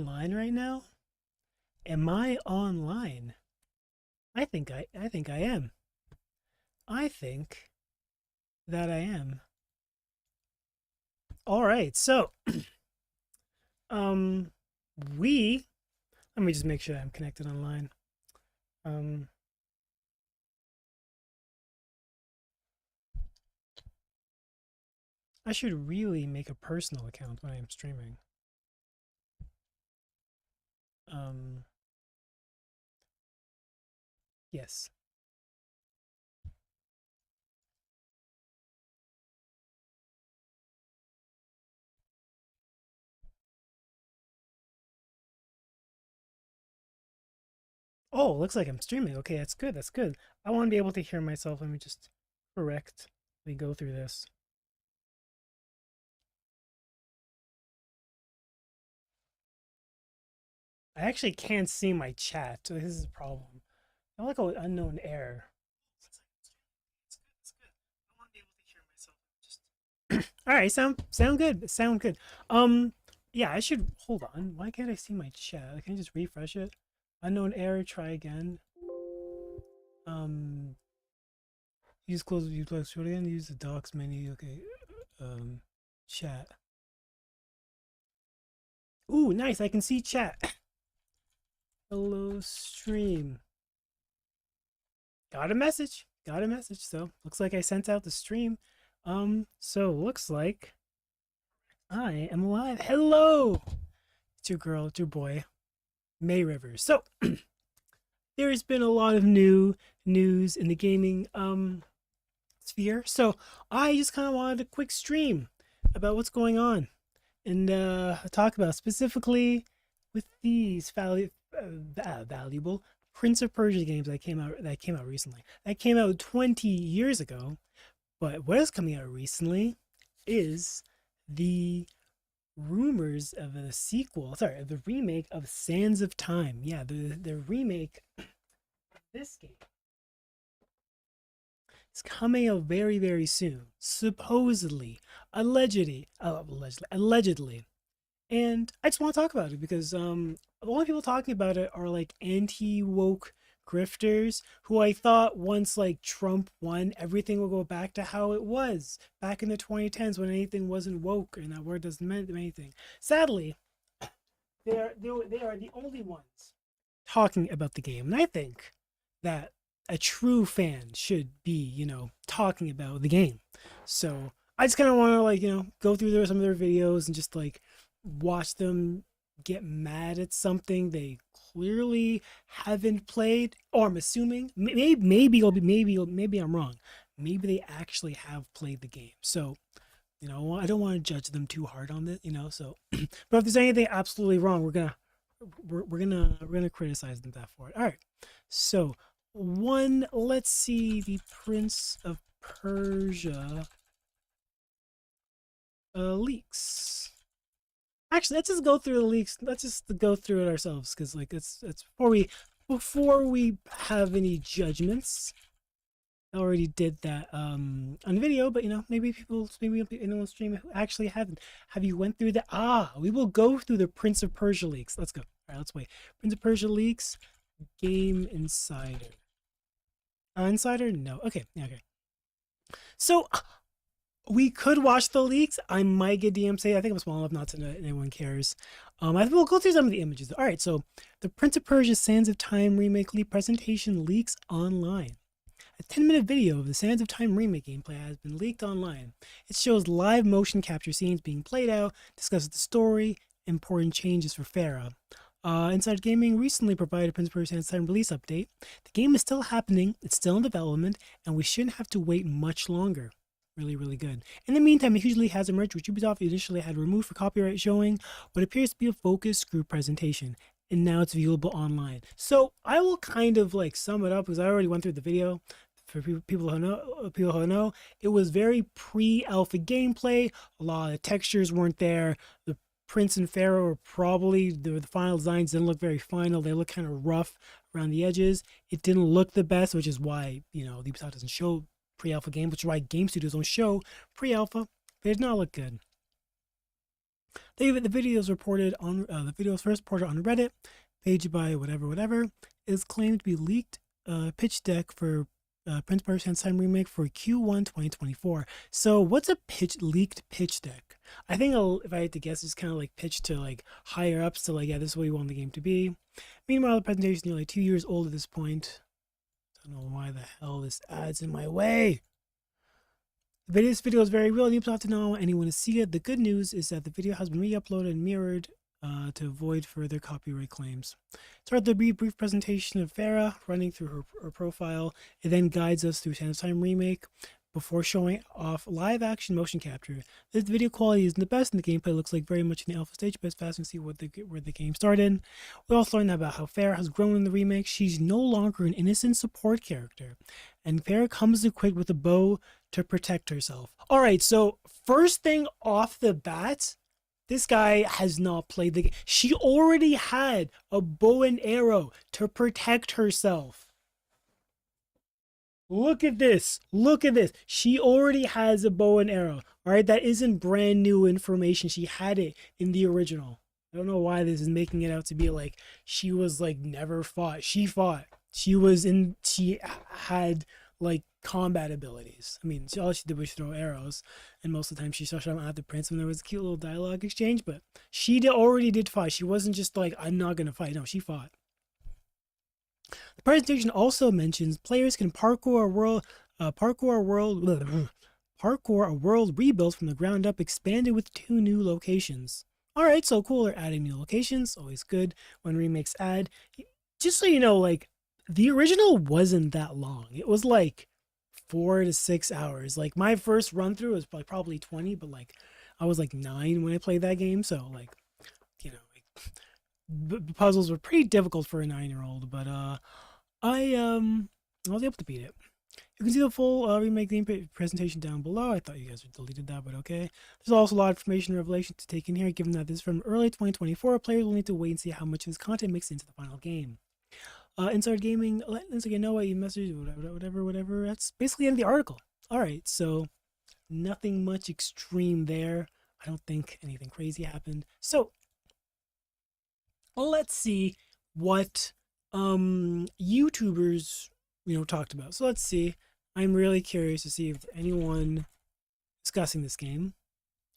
online right now? Am I online? I think I am. I think that I am. All right. So, um we let me just make sure I'm connected online. Um I should really make a personal account when I'm streaming. Um yes. Oh, looks like I'm streaming. Okay, that's good. That's good. I want to be able to hear myself. Let me just correct. We go through this. I actually can't see my chat. So this is a problem. I like an unknown error. All right, sound good. Sound good. Yeah, I should hold on. Why can't I see my chat? Can I just refresh it? Unknown error. Try again. Um, use close view flex short again. Use the docs menu. Okay. Um, chat. Ooh, nice. I can see chat. Hello, stream. Got a message. Got a message. So looks like I sent out the stream. So looks like I am alive. Hello. It's your girl. It's your boy, May Rivers. So there's been a lot of new news in the gaming sphere. So I just kind of wanted a quick stream about what's going on and talk about specifically with these valuable Prince of Persia games that came out recently. That came out 20 years ago, but what is coming out recently is the rumors of a sequel, sorry, the remake of Sands of Time. Yeah, the remake of this game is coming out very, very soon. Supposedly, allegedly. And I just want to talk about it because a lot of people talking about it are like anti woke grifters who I thought once like Trump won, everything will go back to how it was back in the 2010s when anything wasn't woke and that word doesn't mean anything. Sadly, they are the only ones talking about the game, and I think that a true fan should be, talking about the game. So I just kind of want to go through some of their videos and just like watch them get mad at something they clearly haven't played, or I'm assuming maybe I'm wrong. Maybe they actually have played the game. So I don't want to judge them too hard on this. So but if there's anything absolutely wrong, we're gonna criticize them that for it. All right. So let's see the Prince of Persia leaks. Actually, let's just go through the leaks. Let's just go through it ourselves, because like it's before we have any judgments. I already did that on video, but maybe anyone stream who actually haven't. Have you went through the we will go through the Prince of Persia leaks. Let's go. All right, let's wait. Prince of Persia leaks, Game Insider. Insider? No. Okay. Yeah, okay. So we could watch the leaks. I might get DMCA. I think I'm small enough not to know anyone cares. I think we'll go through some of the images. All right. So the Prince of Persia Sands of Time remake leak presentation leaks online. A 10-minute video of the Sands of Time remake gameplay has been leaked online. It shows live motion capture scenes being played out, discusses the story, important changes for Farah. Inside Gaming recently provided Prince of Persia Sands of Time release update. The game is still happening, it's still in development, and we shouldn't have to wait much longer. Really, really good. In the meantime, a huge leak has emerged, which Ubisoft initially had removed for copyright, showing what appears to be a focus group presentation, and now it's viewable online. So I will kind of like sum it up because I already went through the video. For people who know, it was very pre-alpha gameplay. A lot of the textures weren't there. The Prince and Pharaoh were probably the final designs didn't look very final. They look kind of rough around the edges. It didn't look the best, which is why the Ubisoft doesn't show pre-alpha games, which is why game studios don't show pre-alpha. They did not look good. The video is reported on the video was first reported on Reddit page by whatever is claimed to be leaked pitch deck for Prince Persia Time remake for Q1 2024. So what's a leaked pitch deck? I think if I had to guess, it's kind of like pitched to like higher ups to like, yeah, this is what we want the game to be. Meanwhile, the presentation is nearly 2 years old at this point. Don't know why the hell this ad's in my way. This video is very real and you have to know anyone to see it. The good news is that the video has been re-uploaded and mirrored to avoid further copyright claims. Start the brief presentation of Farah running through her profile. It then guides us through Sands of Time Remake before showing off live action motion capture. This video quality isn't the best and the gameplay looks like very much in the alpha stage, but it's fascinating to see where the game started. We also learned about how Farah has grown in the remake. She's no longer an innocent support character, and Farah comes equipped with a bow to protect herself. Alright, so first thing off the bat, this guy has not played the game. She already had a bow and arrow to protect herself. Look at this. Look at this. She already has a bow and arrow. All right, that isn't brand new information. She had it in the original. I don't know why this is making it out to be like she was like never fought. She fought. She had like combat abilities. I mean, all she did was throw arrows, and most of the time she shot at the prince when there was a cute little dialogue exchange, but she already did fight. She wasn't just like, I'm not going to fight. No, she fought. The presentation also mentions players can parkour a world rebuilt from the ground up, expanded with 2 new locations. Alright, so cool, they're adding new locations, always good when remakes add. Just so you know, like, the original wasn't that long. It was like 4 to 6 hours. Like, my first run through was probably 20, but like, I was like 9 when I played that game, so like, you know, the puzzles were pretty difficult for a 9-year-old, but I was able to beat it. You can see the full remake game presentation down below. I thought you guys had deleted that, but okay. There's also a lot of information and revelation to take in here, given that this is from early 2024. Players will need to wait and see how much of this content makes into the final game. Inside Gaming, let's get know what you message, whatever. That's basically the end of the article. Alright, so nothing much extreme there. I don't think anything crazy happened. So, let's see what YouTubers, talked about. So let's see. I'm really curious to see if anyone discussing this game.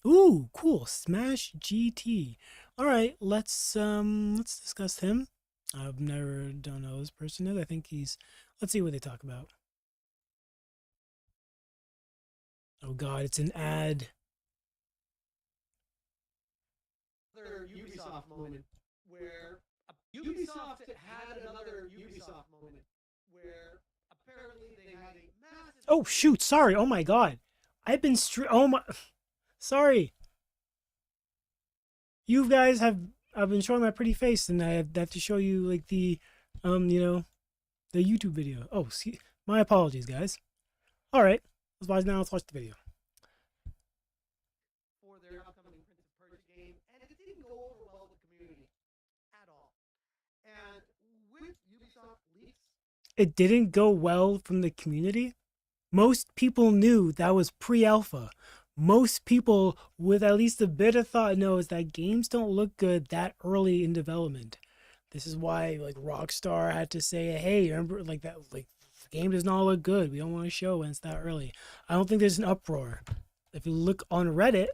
Ooh, cool. Smash GT. All right, let's discuss him. Don't know who this person is. I think let's see what they talk about. Oh god, it's an ad. Another Ubisoft moment where Ubisoft had another Ubisoft moment where apparently they had a massive. Oh shoot! Sorry. Oh my god, I've been oh my. Sorry. You guys I've been showing my pretty face, and I have to show you like the the YouTube video. Oh, see, my apologies, guys. All right, let's watch the video. For their upcoming Prince of Persia game, and it didn't go over well with the community at all. And with Ubisoft leaks, it didn't go well from the community. Most people knew that was pre-alpha. Most people with at least a bit of thought knows that games don't look good that early in development. This is why like Rockstar had to say, hey, remember like that, like the game does not look good. We don't want to show when it's that early. I don't think there's an uproar. If you look on Reddit,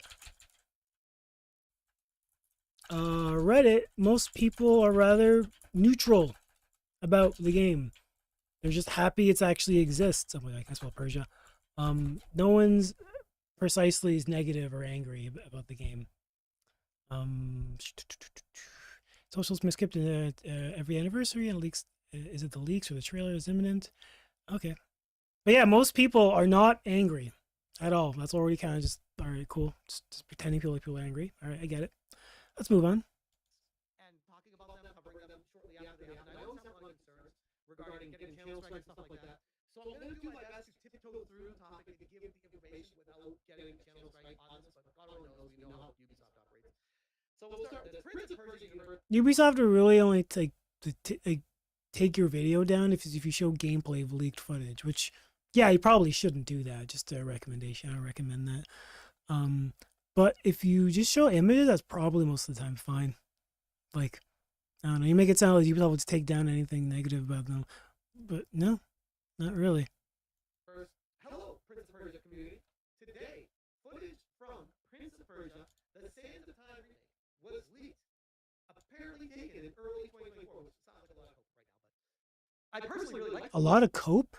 most people are rather neutral about the game. They're just happy it actually exists. Something like that's Persia. No one's precisely is negative or angry about the game. Socials may skip every anniversary and leaks. Is it the leaks or the trailer is imminent? Okay, but yeah, most people are not angry at all. That's already kind of just all right. Cool. Just pretending people are angry. All right, I get it. Let's move on. And talking about them, covering them shortly after they happened. I always have my concerns regarding getting channel strikes and stuff like that. So I'm going to do my best to tiptoe through the topic and give the information without getting channel strike on this, but God only knows we know how Ubisoft operates. So we'll start with this. Prince of Persia universe. Ubisoft will really only take your video down if you show gameplay of leaked footage, which, yeah, you probably shouldn't do that. Just a recommendation. I recommend that. But if you just show images, that's probably most of the time fine. Like, I don't know, you make it sound like you would to take down anything negative about them, but no, not really. First, hello, Prince of Persia community. Today, footage from Prince of Persia, the Sands of Time remake, was leaked. Apparently taken in early 2024, which sounds like a lot of hope right now, but I personally really like A the lot look. of cope.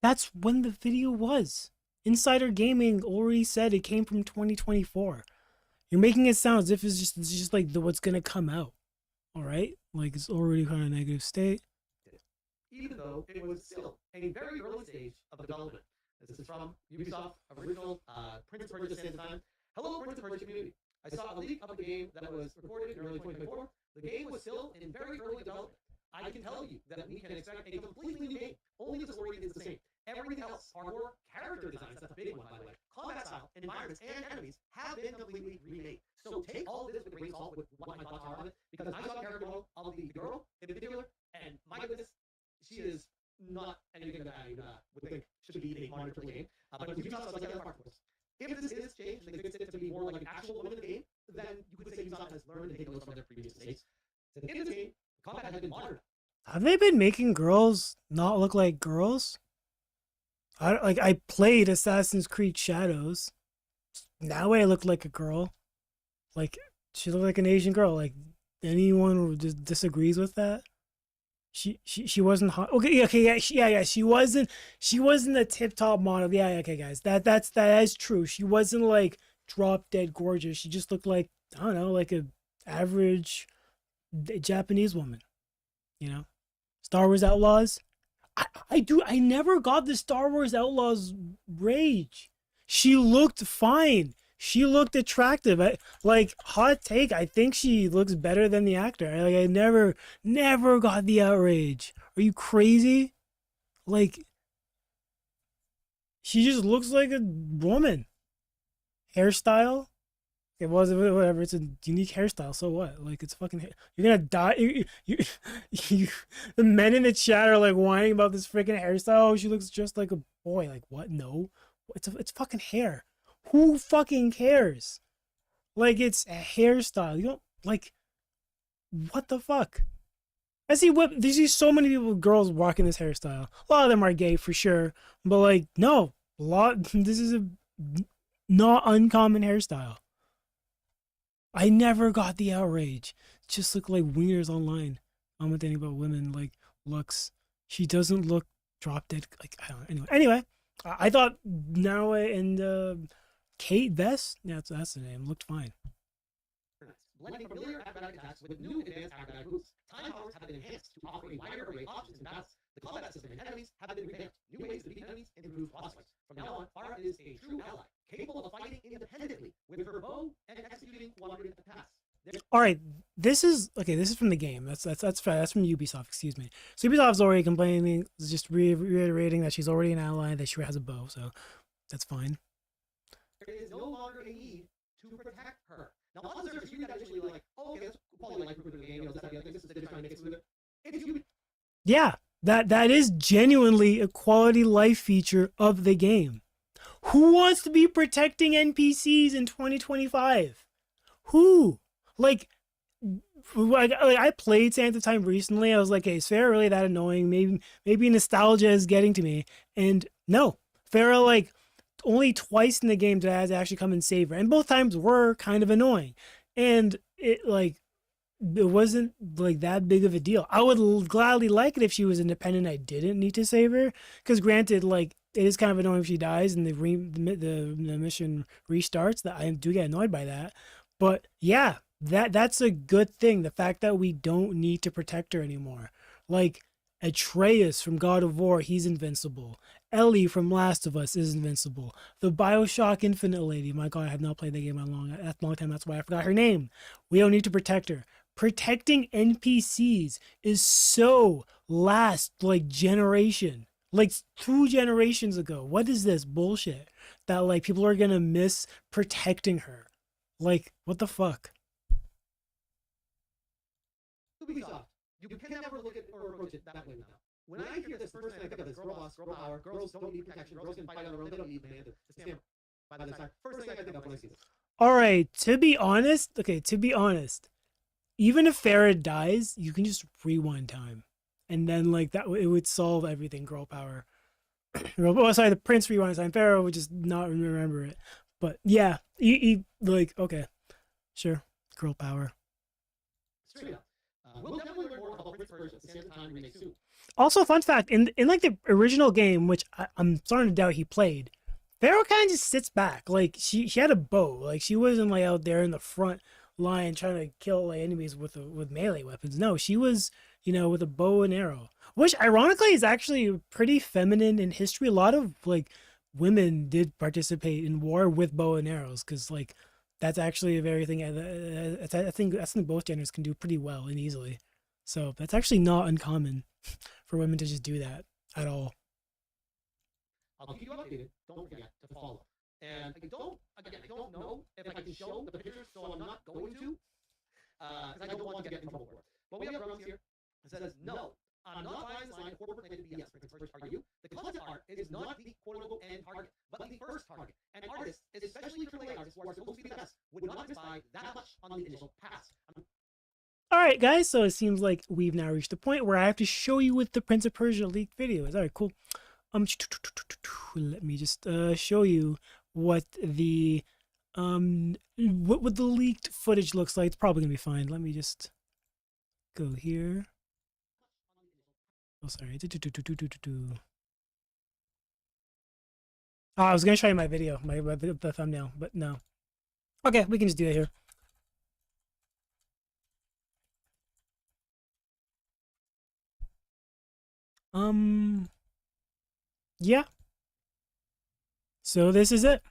That's when the video was. Insider Gaming already said it came from 2024. You're making it sound as if it's just like what's gonna come out. All right, like it's already kind of negative state. Even though it was still a very early stage of development. This is from Ubisoft original Prince of Persia Sands of Time. Hello, Prince of Persia community. I saw a leak of a game that was recorded in early 2024. The game was still in very early development. I can tell you that we can expect a completely new game. Only the story is the same. Everything else, hardcore, character designs, that's a big one, by the way, combat style, environments, and enemies have been completely remade. So take all of this with a grain of salt with what my thoughts are on it, because I saw the character model of the girl in particular, and my goodness, she is not anything that I would think should be a modern AAA game. But Ubisoft does like the other part of course. If this is changed and they fix it to be more like an actual woman in the game, then you could say Ubisoft has learned and taken notes from their previous mistakes. In this game, combat has been modern. Have they been making girls not look like girls? I played Assassin's Creed Shadows. Now I look like a girl. Like she looked like an Asian girl. Like anyone who just disagrees with that? She wasn't hot. Okay, yeah, okay, yeah. She wasn't a tip top model. Yeah, okay, guys. That is true. She wasn't like drop dead gorgeous. She just looked like I don't know, like a average Japanese woman. You know, Star Wars Outlaws. I never got the Star Wars Outlaws rage. She looked fine. She looked attractive. Like hot take. I think she looks better than the actor. I never got the outrage. Are you crazy? Like she just looks like a woman. Hairstyle. It was whatever. It's a unique hairstyle. So what? Like it's fucking. You're gonna die. You, the men in the chat are like whining about this freaking hairstyle. Oh, she looks just like a boy. Like what? No, it's fucking hair. Who fucking cares? Like it's a hairstyle. You don't like. What the fuck? I see what. You see so many people, girls rocking this hairstyle. A lot of them are gay for sure, but like no, a lot. This is a not uncommon hairstyle. I never got the outrage. Just look like wieners online commenting about women like looks. She doesn't look drop dead. Like I don't know. Anyway, I thought Naoe and Kate Vess, yeah, that's the name, looked fine. Blending familiar acrobatic attacks with new advanced acrobatic moves. Time powers have been enhanced to offer a wider array of options in battles. The combat system and enemies have been revamped. New ways to defeat enemies and improve boss fights. From now on, Farah is a true ally, capable of fighting independently with her bow and executing cooperative attacks. All right, this is okay. This is from the game. That's fair. That's from Ubisoft. Excuse me. So Ubisoft's already complaining, just reiterating that she's already an ally, that she has a bow, so that's fine. There is no longer a need to protect her. Now, on the surface, you could actually like, oh, okay, that's quality life improvement in the game. This, that, the other thing. This is they're trying to make it smoother. It's Ubisoft. Yeah, that is genuinely a quality life feature of the game. Who wants to be protecting NPCs in 2025? Who? Like, I played Sands of Time recently. I was like, hey, is Farah really that annoying? Maybe nostalgia is getting to me. And no, Farah, like, only twice in the game did I have to actually come and save her. And both times were kind of annoying. And it wasn't like that big of a deal. I would gladly like it if she was independent. I didn't need to save her. Because granted, like, it is kind of annoying if she dies and the mission restarts. That I do get annoyed by that. But yeah, that's a good thing. The fact that we don't need to protect her anymore. Like Atreus from God of War, he's invincible. Ellie from Last of Us is invincible. The BioShock Infinite lady, my God, I have not played the game in a long time. That's why I forgot her name. We don't need to protect her. Protecting NPCs is so last like generation, like 2 generations ago. What is this bullshit that like people are gonna miss protecting her? Like what the fuck? Ubisoft. You can never look at or approach it that way now. When I hear this, first thing I think of is girl boss, girl power. Girls don't need protection. Girls can fight on their own. They don't need man to stand by their side. First thing I think of when I see this. All right, to be honest, okay, to be honest, even if Farah dies, you can just rewind time, and then like that, it would solve everything. Girl power. Oh, sorry, the prince rewinds time. Pharaoh would just not remember it. But yeah, he like okay, sure, girl power. Straight up. We'll definitely learn more about Prince of Persia at the Sands of Time remake soon. Also, fun fact: in like the original game, which I'm starting to doubt he played, Pharaoh kind of just sits back. Like she had a bow. Like she wasn't like out there in the front line trying to kill like enemies with melee weapons. No, she was with a bow and arrow, which ironically is actually pretty feminine in history. A lot of like women did participate in war with bow and arrows because like that's actually a very thing. I think both genders can do pretty well and easily. So that's actually not uncommon for women to just do that at all. I'll keep you updated. Don't forget to follow. And I don't know if I can show the pictures, so I'm not going to, because I don't want to get in trouble for it. But we have Rums here. It says, no, I'm not buying this line of corporate planted BS. Are you? The concept art is not the quote-unquote end target, but the first target. And artists, especially AAA artists who are supposed to be the best, would not miss by that much on the initial pass. All right, guys. So it seems like we've now reached the point where I have to show you what the Prince of Persia leaked video is. All right, cool. Let me just show you what the what the leaked footage looks like. It's probably gonna be fine. Let me just go here. Oh, sorry. Oh, I was gonna show you my video, the thumbnail, but no. Okay, we can just do it here. Yeah. So this is it.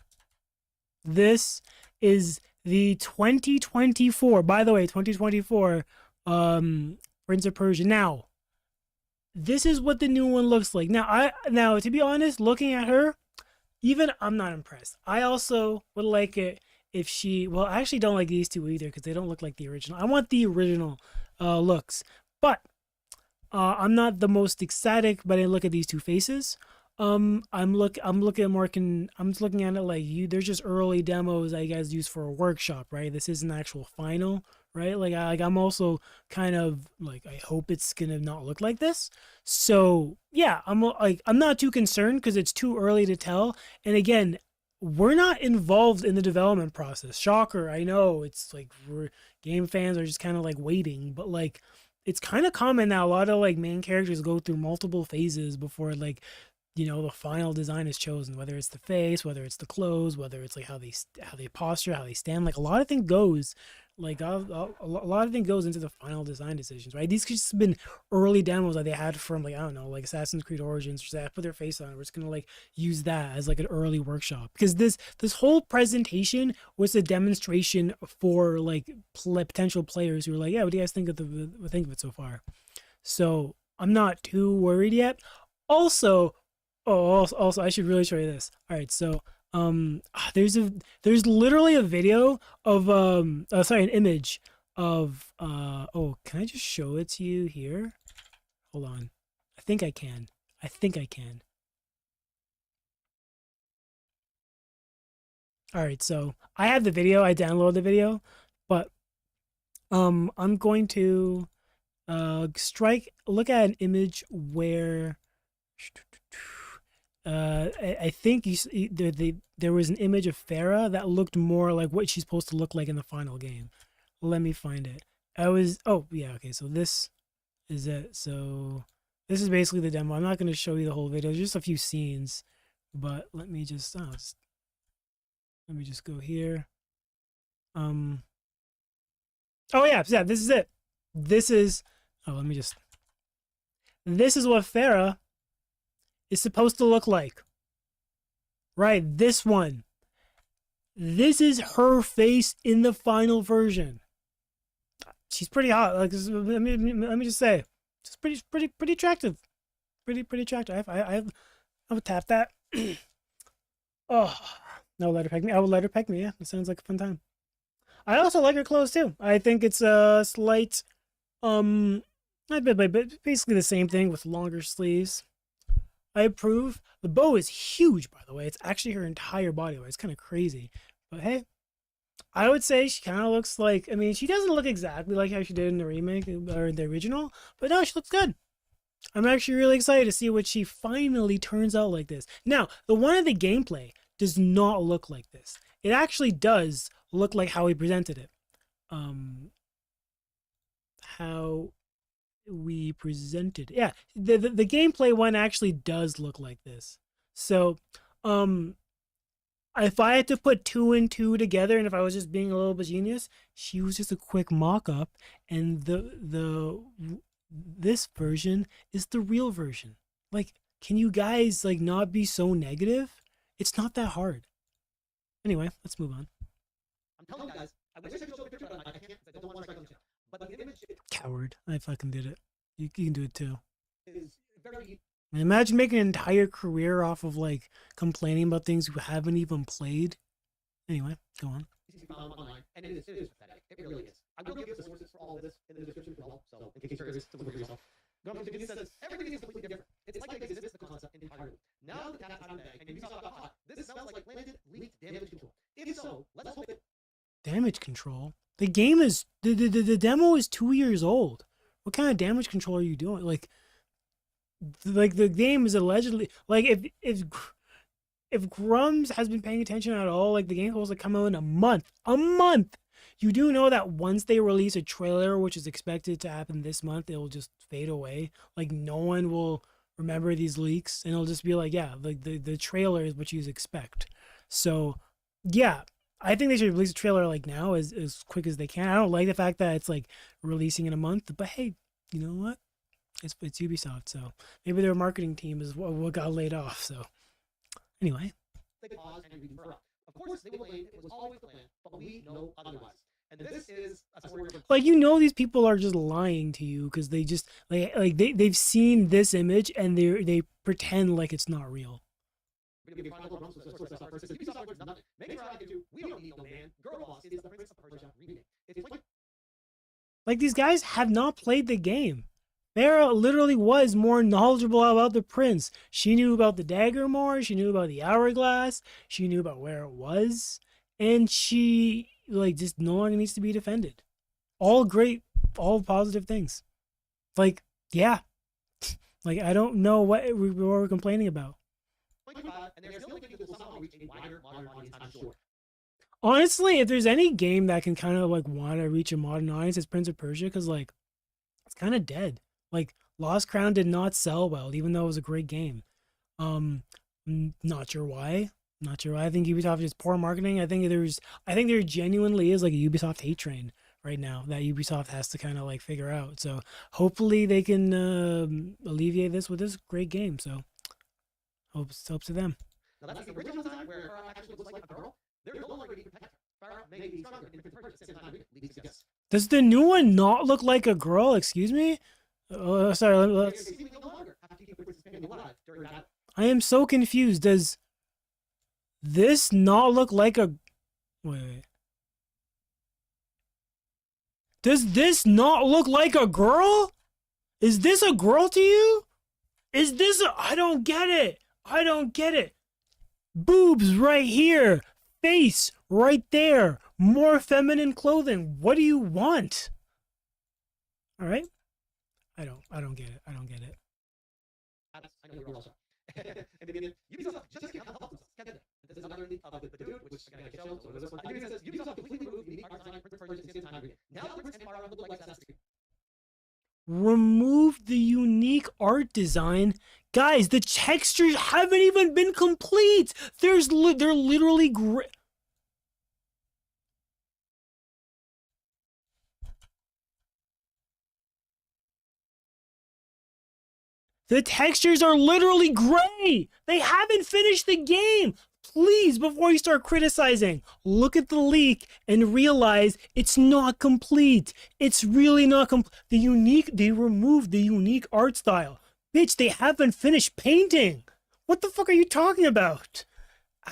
This is the 2024. By the way, 2024 Prince of Persia. Now, this is what the new one looks like. Now to be honest, looking at her, even I'm not impressed. I also would like it if I actually don't like these two either because they don't look like the original. I want the original looks. But I'm not the most ecstatic, but I look at these two faces. I'm looking I'm just looking at it like they're just early demos that you guys use for a workshop, right? This isn't actual final, right? I'm also kind of like I hope it's gonna not look like this. So yeah, I'm not too concerned because it's too early to tell. And again, we're not involved in the development process. Shocker, I know it's like game fans are just kind of like waiting, but like it's kind of common that a lot of like main characters go through multiple phases before like the final design is chosen, whether it's the face, whether it's the clothes, whether it's like how they posture, how they stand. Like a lot of things goes like a lot of things goes into the final design decisions, right? These could just have been early demos that they had from like I don't know, like Assassin's Creed Origins, or they put their face on it. We're just gonna like use that as like an early workshop because this whole presentation was a demonstration for like potential players who were like, yeah, what do you guys think of it so far? So I'm not too worried yet. Also, also, I should really show you this. All right, so there's literally a video of sorry, an image of oh, can I just show it to you here? Hold on. I think I can. I think I can. All right, so I have the video. I downloaded the video, but I'm going to look at an image where I think there was an image of Farah that looked more like what she's supposed to look like in the final game. Let me find it. Oh yeah, okay, so this is it. So this is basically the demo. I'm not going to show you the whole video, just a few scenes, but let me just go here. Oh yeah, this is it. This is this is what Farah is supposed to look like. Right, this one. This is her face in the final version. She's pretty hot. Like, let me just say, she's pretty attractive. Pretty attractive. I would tap that. Oh, no, let her peck me. I would let her peck me. Yeah, it sounds like a fun time. I also like her clothes too. I think it's a slight, but basically the same thing with longer sleeves. I approve. The bow is huge, by the way. It's actually her entire body weight. It's kind of crazy. But hey, I would say she kind of looks like. I mean, she doesn't look exactly like how she did in the remake or the original, but no, she looks good. I'm actually really excited to see what she finally turns out like this. Now, the one in the gameplay does not look like this. It actually does look like how he presented it. How we presented. Yeah, the gameplay one actually does look like this. So, if I had to put two and two together, and if I was just being a little bit genius, she was just a quick mock-up, and the this version is the real version. Like, can you guys like not be so negative? It's not that hard. Anyway, let's move on. I'm telling you guys, I wish I could show the picture, but I can't because I don't want to strike on the channel. But the image Coward. I fucking did it. You can do it too. is very. Imagine making an entire career off of like complaining about things you haven't even played. Anyway, go on. Easy to find online, and it is pathetic. It really is. I will give the sources for all of this in the description below, so in case you're curious to look for yourself. Government says everything is completely different. It's like they exist the concept entirely. Now the cat's out of the bag, and Ubisoft got caught. This smells like planted, leaked damage control. If so, let's hope it. Damage control. The game is the demo is 2 years old. What kind of damage control are you doing? Like the game is allegedly like if Grums has been paying attention at all, like the game supposed to come out in a month. A month. You do know that once they release a trailer, which is expected to happen this month, it will just fade away. Like no one will remember these leaks, and it'll just be like, yeah, like the trailer is what you expect. So, yeah, I think they should release a trailer like now as quick as they can. I don't like the fact that it's like releasing in a month, but hey, you know what? It's Ubisoft, so maybe their marketing team is what got laid off. So anyway, They pause and reconfirm. Of course, they will claim it was always the plan, but we know otherwise. And this is a story of like you know these people are just lying to you because they just they've seen this image and they pretend like it's not real. Like these guys have not played the game. Farah literally was more knowledgeable about the prince. She knew about the dagger more. She knew about the hourglass. She knew about where it was, and she like just no longer needs to be defended. All great, all positive things. Like yeah, like I don't know what we're complaining about. Honestly, if there's any game that can kind of like want to reach a modern audience, it's Prince of Persia, because like it's kind of dead. Like Lost Crown did not sell well, even though it was a great game. Not sure why. Not sure why. I think Ubisoft is poor marketing. I think there genuinely is like a Ubisoft hate train right now that Ubisoft has to kind of like figure out. So hopefully they can alleviate this with this great game. So hopes to them. Now that's the original time where Farah actually looks like a girl. They're no longer needing to protect her. Farah may be stronger in Prince of Persia at the same time leaks suggest. Does the new one not look like a girl? Excuse me? Sorry, let's... I am so confused. Does this not look like a... Wait. Does this not look like a girl? Is this a girl to you? Is this a... I don't get it. I don't get it. Boobs right here. Face right there. More feminine clothing. What do you want? All right. I don't get it. I don't get it. I know you're also. And Ubisoft just can't help themselves. Can't do that. This is another leak of the dude, which again I can show. So this one. Ubisoft says Ubisoft completely removed the unique art design Prince of Persia at the same time. Now the Prince and Farah look like Assassin's Creed. Remove the unique art design. Guys, the textures haven't even been complete. They're literally great. The textures are literally gray. They haven't finished the game. Please, before you start criticizing, look at the leak and realize it's not complete. It's really not complete. They removed the unique art style. Bitch, they haven't finished painting. What the fuck are you talking about?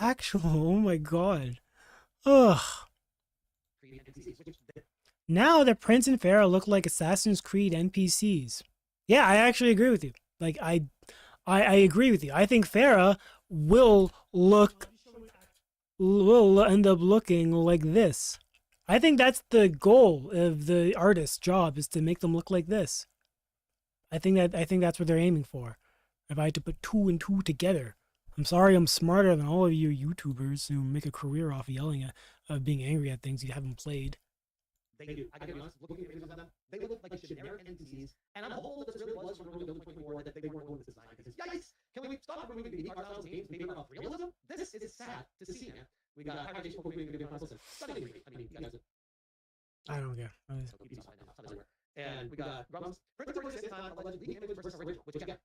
Oh my god. Ugh. Now the Prince and Farah look like Assassin's Creed NPCs. Yeah, I actually agree with you. Like I agree with you. I think Farah will end up looking like this. I think that's the goal of the artist's job is to make them look like this. I think that's what they're aiming for. If I had to put two and two together, I'm sorry, I'm smarter than all of you YouTubers who make a career off of yelling at, being angry at things you haven't played. They do. I gotta be honest, looking at images of them, they look like generic NPCs, and I'm hopeful that this really was from early 2024 that they weren't going with this design, because yikes! Can we stop removing the unique art styles in games maybe around realism? This is sad to see, man. We got High Jason Poke video consoles and stunning green. I mean, you guys I don't care. keep these now, it's everywhere. And we got Grums, printed for the same time, alleged leaked image versus original, which again,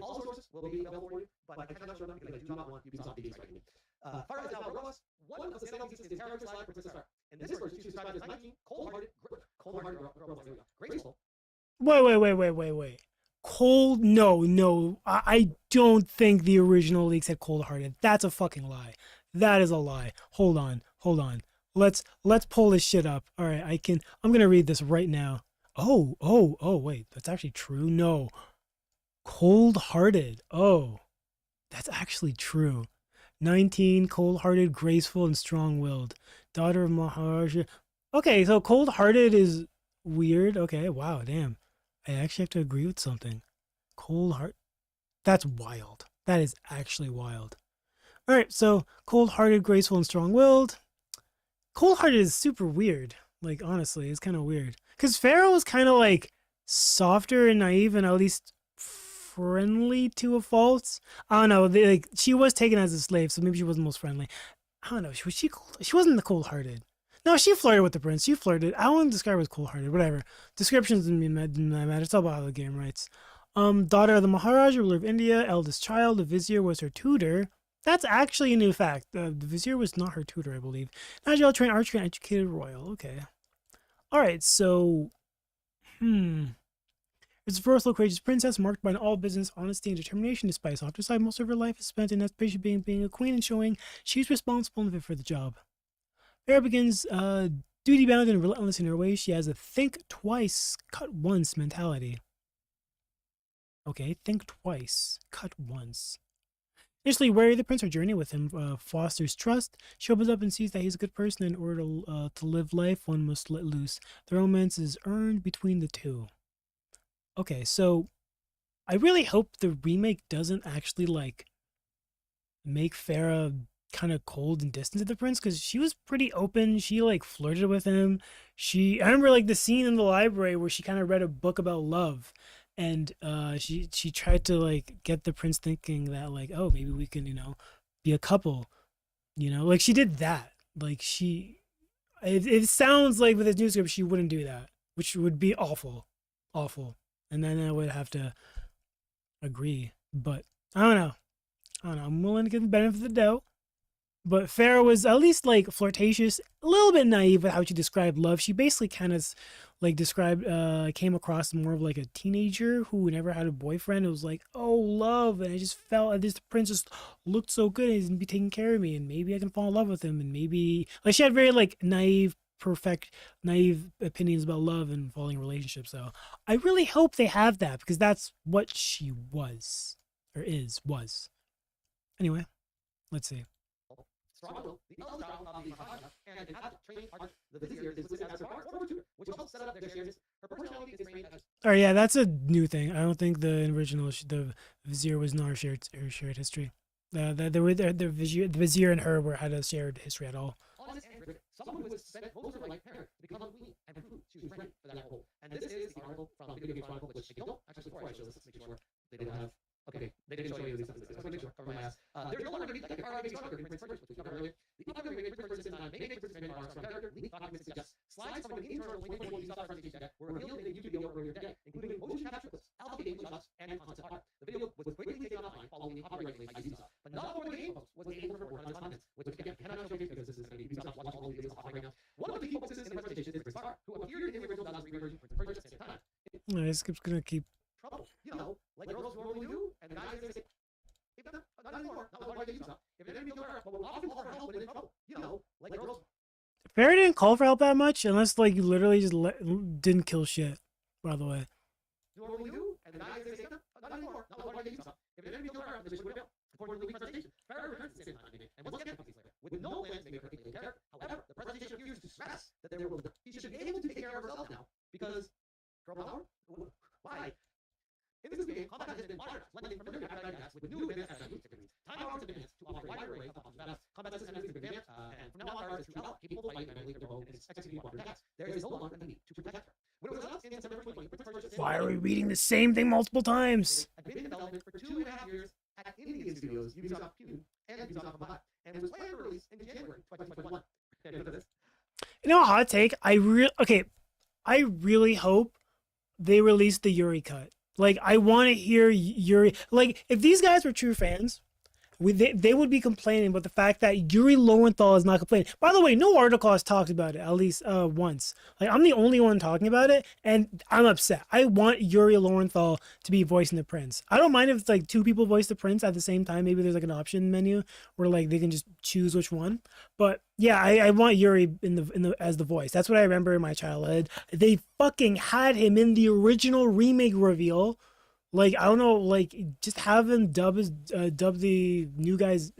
all sources will be available for you, but I cannot show them because I do not want Ubisoft to be striking me. Fire is now Rojas, one of the standout pieces in character slide Princess Fire. In this version, she's described as 19, cold-hearted, graceful. Wait. Cold? No. I don't think the original leak said cold-hearted. That's a fucking lie. That is a lie. Hold on. Let's pull this shit up. All right, I'm gonna read this right now. Oh, wait, that's actually true. No, cold-hearted. Oh, that's actually true. 19, cold-hearted, graceful, and strong-willed. Daughter of Maharaja. Okay, so cold-hearted is weird. Okay, wow, damn. I actually have to agree with something. Cold-heart. That's wild. That is actually wild. All right, so cold-hearted, graceful, and strong-willed. Cold-hearted is super weird. Like, honestly, it's kind of weird. Because Pharaoh was kind of like softer and naive and at least friendly to a fault. I don't know. She was taken as a slave, so maybe she wasn't most friendly. I don't know. Was she cold? She wasn't the cold-hearted. No, she flirted with the prince. She flirted. I wouldn't describe her as cold-hearted. Whatever. Descriptions didn't matter. It's all about how the game writes. Daughter of the Maharaja, ruler of India, eldest child. The vizier was her tutor. That's actually a new fact. The vizier was not her tutor, I believe. Nigel trained archer and educated royal. Okay. All right. So, it's a versatile, courageous princess marked by an all-business honesty and determination. Despite softer side, most of her life is spent in anticipation being a queen and showing she's responsible and fit for the job. Farah begins duty-bound and relentless in her ways. She has a think twice, cut once mentality. Okay, think twice, cut once. Initially wary of the prince, her journey with him fosters trust. She opens up and sees that he's a good person. In order to live life, one must let loose. The romance is earned between the two. Okay, so I really hope the remake doesn't actually like make Farah kind of cold and distant to the prince, because she was pretty open. She like flirted with him. I remember like the scene in the library where she kind of read a book about love, and she tried to like get the prince thinking that like, oh, maybe we can be a couple, like she did that. Like it sounds like with this new script she wouldn't do that, which would be awful, and then I would have to agree. But I don't know. I'm willing to give the benefit of the doubt. But Farah was at least like flirtatious, a little bit naive with how she described love. She basically kind of like came across more of like a teenager who never had a boyfriend. It was like, oh, love. And I just felt like this prince just looked so good and he's gonna be taking care of me. And maybe I can fall in love with him. And maybe like she had very like naive opinions about love and falling in relationships. So I really hope they have that, because that's what she was. Anyway, let's see. Stronghold, the eldest child of the Maharaja, and an adept trained archer. The vizier is listed as her former tutor, which helps set up their shared history. Her personality is framed as... Oh yeah, that's a new thing. I don't think the original the vizier was not her shared history. The vizier and her had a shared history at all. Honest and driven, someone who has spent most of her life preparing to become a queen and proved she was ready for that role. And this is the article from Video Games Chronicle, which I don't actually, before I show this, make sure they didn't have... Okay, they didn't show you these sentences. I just want to make sure, cover my ass. There's no longer need to RIB stronger in Prince First, which we covered earlier. The upcoming remake Prince First System 9 may make Prince First are strong character. Leaked documents suggest slides from an internal 2021 Ubisoft presentation deck were revealed in a YouTube video earlier today, including motion capture clips, alpha gameplay shots, and concept art. The video was quickly taken offline following the copyright claim by Ubisoft, but not before the game post was able to report on its contents, which again cannot show because this is going to be Ubisoft watching all the videos offline right now. One of the key focuses in the presentation is Prince Star, who appeared in the original 2003 version Prince First at the same time. This keeps gonna keep Trouble, like girls normally do, and guys they say, not anymore, not why they use that. If an enemy kills her, but will often call for help when in trouble, like girls. Farah didn't call for help that much, unless like you literally just didn't kill shit. By the way. Normally do, and guys they say, not anymore, not why they use that. If an enemy kills her, they should win. According to the presentation, Farrow returns at the same time and once again comes later, with no plans to make her a leading character. However, the presentation appears to stress that there will she should be able to take care of herself now because girl power? Why? In this new game, combat has been modernized, blending familiar advertising attacks with new advanced strategies techniques. Time powers have been enhanced to offer a wider array of options battles. Combat systems have been advanced, and from now on, Farah is a true ally, capable of fighting manually with her bow and executing cooperative attacks. There is no longer a need to protect her. When it was announced in September 2020, Prince of Persia... Why are we reading the same thing multiple times? ...had been in development for 2.5 years at Indian studios, Ubisoft Q and Ubisoft Mobile, and was planned for release in January 2021. You know, hot take. I really hope they release the Yuri cut. Like, I want to hear Yuri. Like, if these guys were true fans, they would be complaining about the fact that Yuri Lowenthal is not complaining. By the way, no article has talked about it, at least once. Like, I'm the only one talking about it, and I'm upset. I want Yuri Lowenthal to be voicing the prince. I don't mind if it's like two people voice the prince at the same time. Maybe there's like an option menu where like they can just choose which one. But yeah, I want Yuri in the as the voice. That's what I remember in my childhood. They fucking had him in the original remake reveal. Like, I don't know, like, just have him dub the new guy's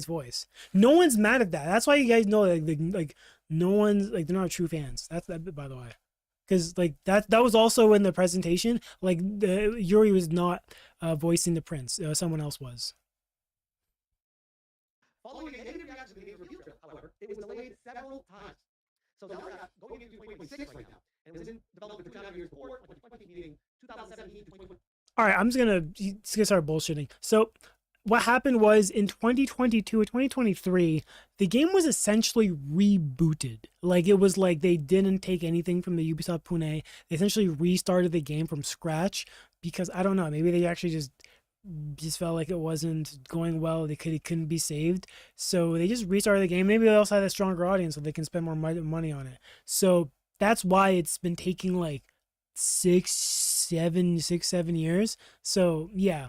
voice. No one's mad at that. That's why you guys know, like no one's, like, they're not true fans. That's that, by the way. Because, like, that was also in the presentation. Like, Yuri was not voicing the prince. Someone else was. Following a negative reaction to the game's review trip, however, it was delayed several times. So now we're going into 2026 right now, and it was in development for 2.5 years before 2020, meaning 2017 to 2020. All right, I'm just gonna start bullshitting. So what happened was in 2022 or 2023, the game was essentially rebooted. Like, it was like they didn't take anything from the Ubisoft Pune. They essentially restarted the game from scratch because, I don't know, maybe they actually just felt like it wasn't going well. It couldn't be saved. So they just restarted the game. Maybe they also had a stronger audience so they can spend more money on it. So that's why it's been taking like 6-7 years. So yeah,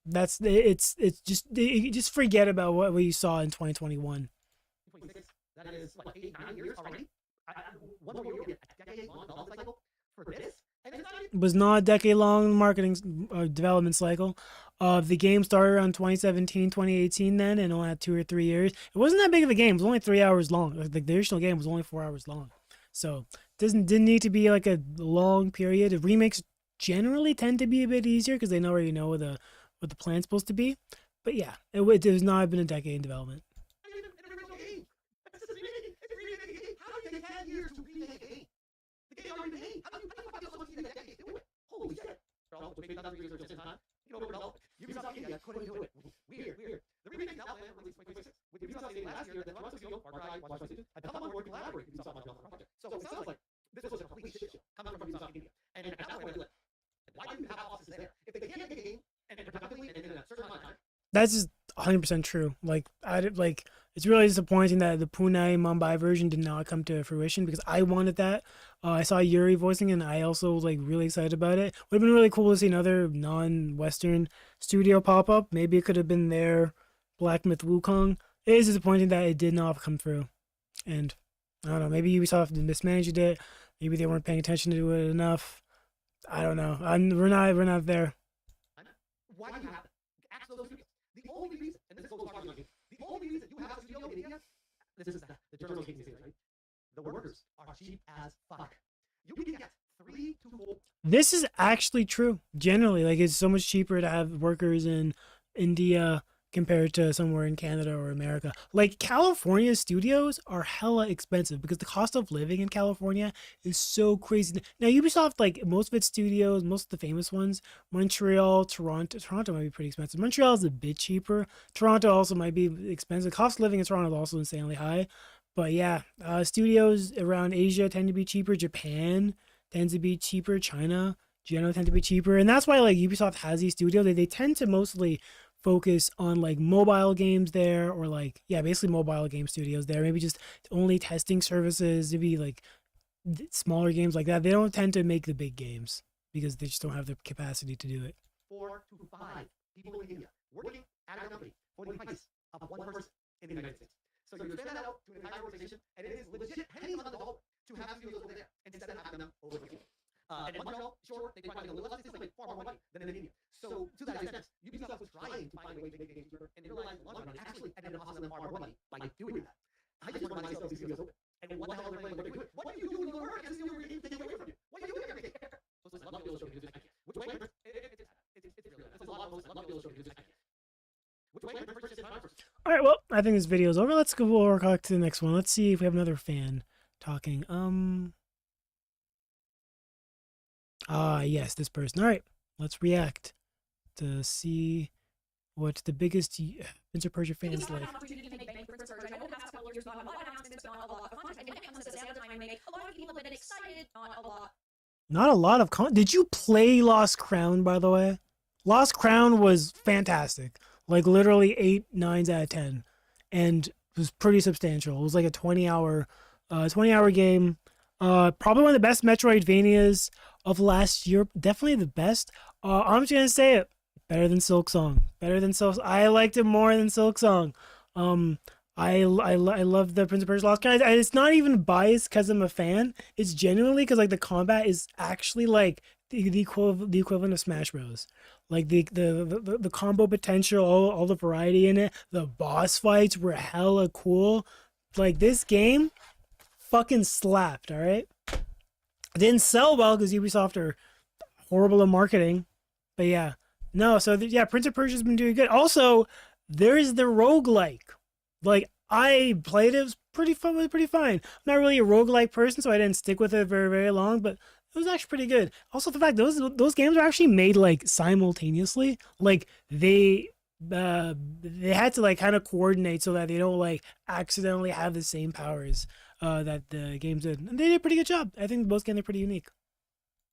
that's it's just forget about what we saw in 2021. 26, that is like 8-9 years already. One more year, a decade-long development cycle for this. And it's not It was not a decade-long marketing development cycle. The game started around 2017, 2018 then, and only had 2 or 3 years. It wasn't that big of a game. It was only 3 hours long. Like, the original game was only 4 hours long. So didn't need to be like a long period. The remakes generally tend to be a bit easier because they already know what the plan's supposed to be. But yeah, it has not been a decade in development. How do you take 10 years to remake a game? The game already been made. How do you find yourself in a decade to do it? Holy shit. Bro, which made 1,000 years just in time. You know, development. Ubisoft India couldn't do it. Weird. The remake is now planned for release 2026. With Ubisoft stating last year that Toronto Studio, Far Cry, Watch Dogs 2 had come on board to collaborate with Ubisoft on the development project. So it sounds like this was a complete shit show coming from Ubisoft India. And that's why I do it. Why do you have offices there? If they can't make a game and productively and in a certain amount of time. That's just 100% true. It's really disappointing that the Pune Mumbai version did not come to fruition because I wanted that. I saw Yuri voicing it and I also was like really excited about it. Would have been really cool to see another non-Western studio pop up. Maybe it could have been their Black Myth Wukong. It is disappointing that it did not come through. And I don't know, maybe Ubisoft mismanaged it. Maybe they weren't paying attention to it enough. I don't know. We're not there. Why do you have it? Ask those studios. The only reason, and this goes far beyond you, the only reason you have a studio in India, this is the journal hates me say this, right? The workers are cheap as fuck. You can get 3 to 4. This is actually true. Generally, like, it's so much cheaper to have workers in India compared to somewhere in Canada or America. Like, California studios are hella expensive because the cost of living in California is so crazy. Now, Ubisoft, like, most of its studios, most of the famous ones, Montreal, Toronto might be pretty expensive. Montreal is a bit cheaper. Toronto also might be expensive. Cost of living in Toronto is also insanely high. But yeah, studios around Asia tend to be cheaper. Japan tends to be cheaper. China generally tend to be cheaper. And that's why, like, Ubisoft has these studios. They tend to mostly focus on like mobile games there, or like, yeah, basically mobile game studios there. Maybe just only testing services, maybe like smaller games like that. They don't tend to make the big games because they just don't have the capacity to do it. 4 to 5 people in India working at a company for the price of one person in the United States. So you expand that out to an entire organization, and it is legit pennies on the dollar to have studios over there instead of having them over here. And in Montreal, sure, they probably make a little less, they still make far more money than in India. So to that extent, Ubisoft was trying to find a way to make games cheaper in still gonna do second. Which way? First is time first. All right, well, I think this video is over. Let's go over to the next one. Let's see if we have another fan talking. Yes, this person. All right, let's react to see what the biggest Prince of Persia fans like. Not a lot of Did you play Lost Crown, by the way? Lost Crown was fantastic. Like literally 8 9s out of 10, and it was pretty substantial. It was like a 20-hour game. Probably one of the best Metroidvanias of last year. Definitely the best. I'm just gonna say it. Better than Silk Song. Better than Silk. I liked it more than Silk Song. I love the Prince of Persia Lost Crown. It's not even biased because I'm a fan. It's genuinely because like the combat is actually like the equivalent of Smash Bros. Like the combo potential, all the variety in it. The boss fights were hella cool. Like this game, fucking slapped. All right. It didn't sell well because Ubisoft are horrible at marketing. But yeah, no. So yeah, Prince of Persia's been doing good. Also, there's the roguelike. Like I played it, it was pretty fun. It was pretty fine. I'm not really a roguelike person, so I didn't stick with it very, very long, but it was actually pretty good. Also, the fact those games are actually made like simultaneously. Like they had to like kind of coordinate so that they don't like accidentally have the same powers that the games did. And they did a pretty good job. I think both games are pretty unique.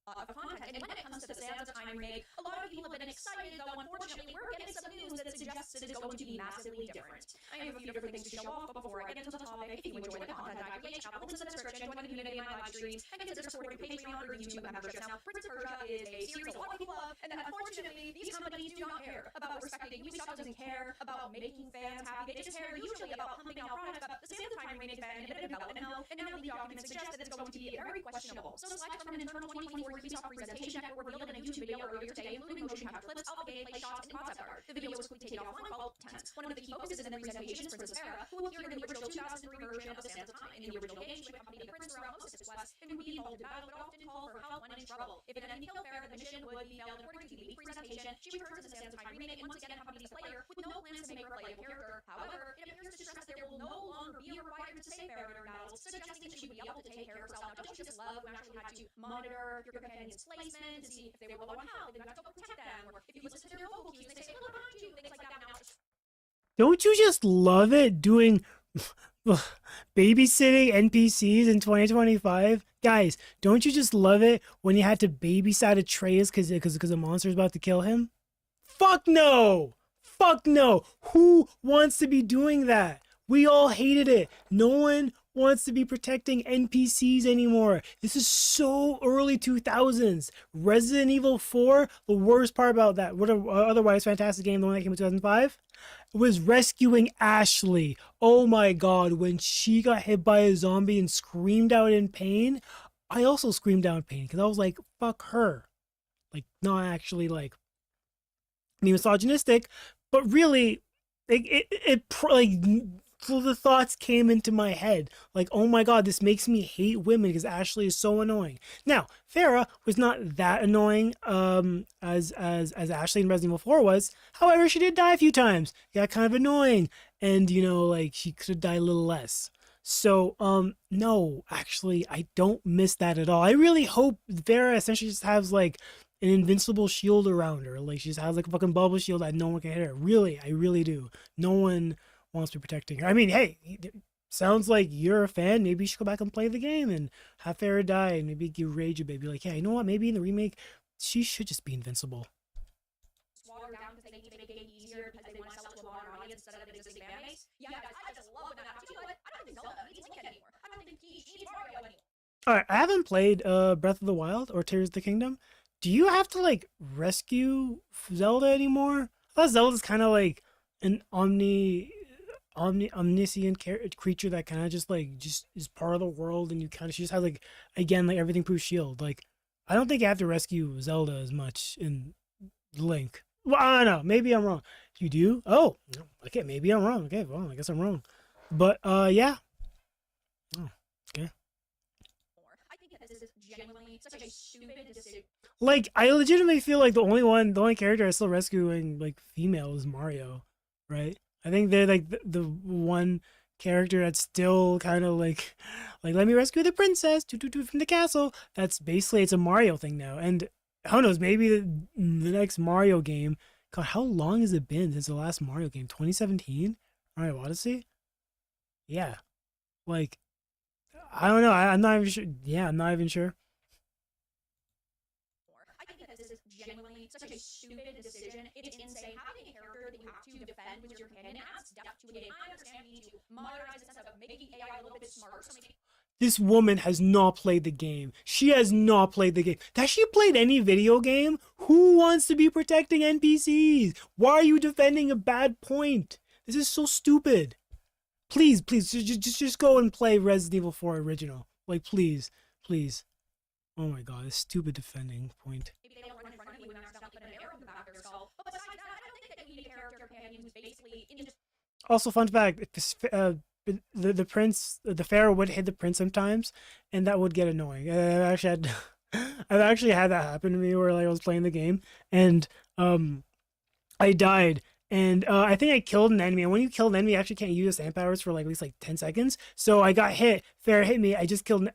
Of content, and when it comes to the Sands of Time remake, a lot of people have been excited, though unfortunately we're getting some news that suggests it is going to be massively different. I have a few different things to show off, but before I get into the topic, if you enjoy the content I create, check out links in the description, join the community in my live streams, and consider supporting Patreon or YouTube memberships. Now, Prince of Persia is a series a lot of people love, and that unfortunately, these companies do not care about respecting. Ubisoft doesn't care about making fans happy, they just care usually about pumping out products, but the Sands of Time remake has been in a bit of development hell, and now the documents suggest that it's going to be very questionable. So slides from an internal 2024 Ubisoft presentation that were revealed in a YouTube video earlier today, including motion capture clips of the gameplay shots and concept art. The video was quickly taken offline called Tense. One of the key focuses in the presentation is Princess Farah, who appeared in the original 2003 version of The Sands of Time. In the original game, she would accompany the prince throughout most of his quests and would be involved in battle, but often call for help when in trouble. If an enemy killed Farah, the mission would be failed. According to the leaked presentation, she returns to the Sands of Time remake and once again accompanies the player with no plans to make her a playable character. However, it appears to stress that there will no longer be a requirement to save Farah during battles, suggesting that she would be able to take care of herself. Now, don't you just love when you actually had to monitor your companion's placement to see if they were low on health, and you have to go protect them, or if you listen to their vocal cues, they say, look behind you, things like that. Now, Don't you just love it doing babysitting NPCs in 2025? Guys, don't you just love it when you had to babysit Atreus because a monster's about to kill him? Fuck no! Fuck no! Who wants to be doing that? We all hated it. No one wants to be protecting NPCs anymore. This is so early 2000s. Resident Evil 4, the worst part about that, what a otherwise fantastic game, the one that came in 2005, was rescuing Ashley. Oh my god, when she got hit by a zombie and screamed out in pain, I also screamed out in pain because I was like, fuck her. Like, not actually like misogynistic, but really, like the thoughts came into my head like, oh my god, this makes me hate women because Ashley is so annoying. Now, Farah was not that annoying as Ashley in Resident Evil 4 was. However, she did die a few times. It got kind of annoying, and you know, like she could have died a little less. So no, actually I don't miss that at all. I really hope Farah essentially just has like an invincible shield around her. Like she just has like a fucking bubble shield that no one can hit her. Really, I really do. No one wants to be protecting her. I mean, hey, sounds like you're a fan. Maybe you should go back and play the game and have Farah die and maybe give Rage a baby. Like, yeah, you know what? Maybe in the remake, she should just be invincible. Watered down because they need to make the game easier because they want to sell it to a modern audience instead of an existing fan base. Yeah, guys, I just love when that happens. You know what? I don't think Zelda needs Link anymore. I don't think Peach needs Mario anymore. Alright, I haven't played Breath of the Wild or Tears of the Kingdom. Do you have to like rescue Zelda anymore? I thought Zelda's kind of like an omniscient creature that kind of just is part of the world, and she just has like, again, like everything proof shield. Like, I don't think you have to rescue Zelda as much in Link. Well, I don't know, maybe I'm wrong. You do? Oh, okay, maybe I'm wrong. Okay, well, I guess I'm wrong. But yeah. Oh, okay. I think that this is genuinely such a stupid decision. Like, I legitimately feel like the only character I still rescuing like female is Mario, right? I think they're like the one character that's still kind of like let me rescue the princess from the castle. That's basically it's a Mario thing now, and who knows? Maybe the next Mario game. God, how long has it been since the last Mario game? 2017, Mario Odyssey. Yeah, like I don't know. I'm not even sure. Yeah, I'm not even sure. I think that this is genuinely such a stupid decision. It's insane. Having a character that you have to defend with your companion adds depth to a game. I understand you need to modernize the sense of making AI a little bit smarter, so maybe This woman has not played the game. She has not played the game. Has she played any video game? Who wants to be protecting NPCs? Why are you defending a bad point? This is so stupid. Please, please, just go and play Resident Evil 4 original. Like, please, please. Oh my god, this stupid defending point. they don't run in front of you and accidentally put an arrow in the back of their skull. But besides that, I don't think that we need a character companion who's basically in just Also, fun fact: the prince, the pharaoh would hit the prince sometimes, and that would get annoying. I've actually had that happen to me where like I was playing the game and I died. And I think I killed an enemy. And when you kill an enemy, you actually can't use sand powers for like at least like 10 seconds. So I got hit. Pharaoh hit me. I just killed an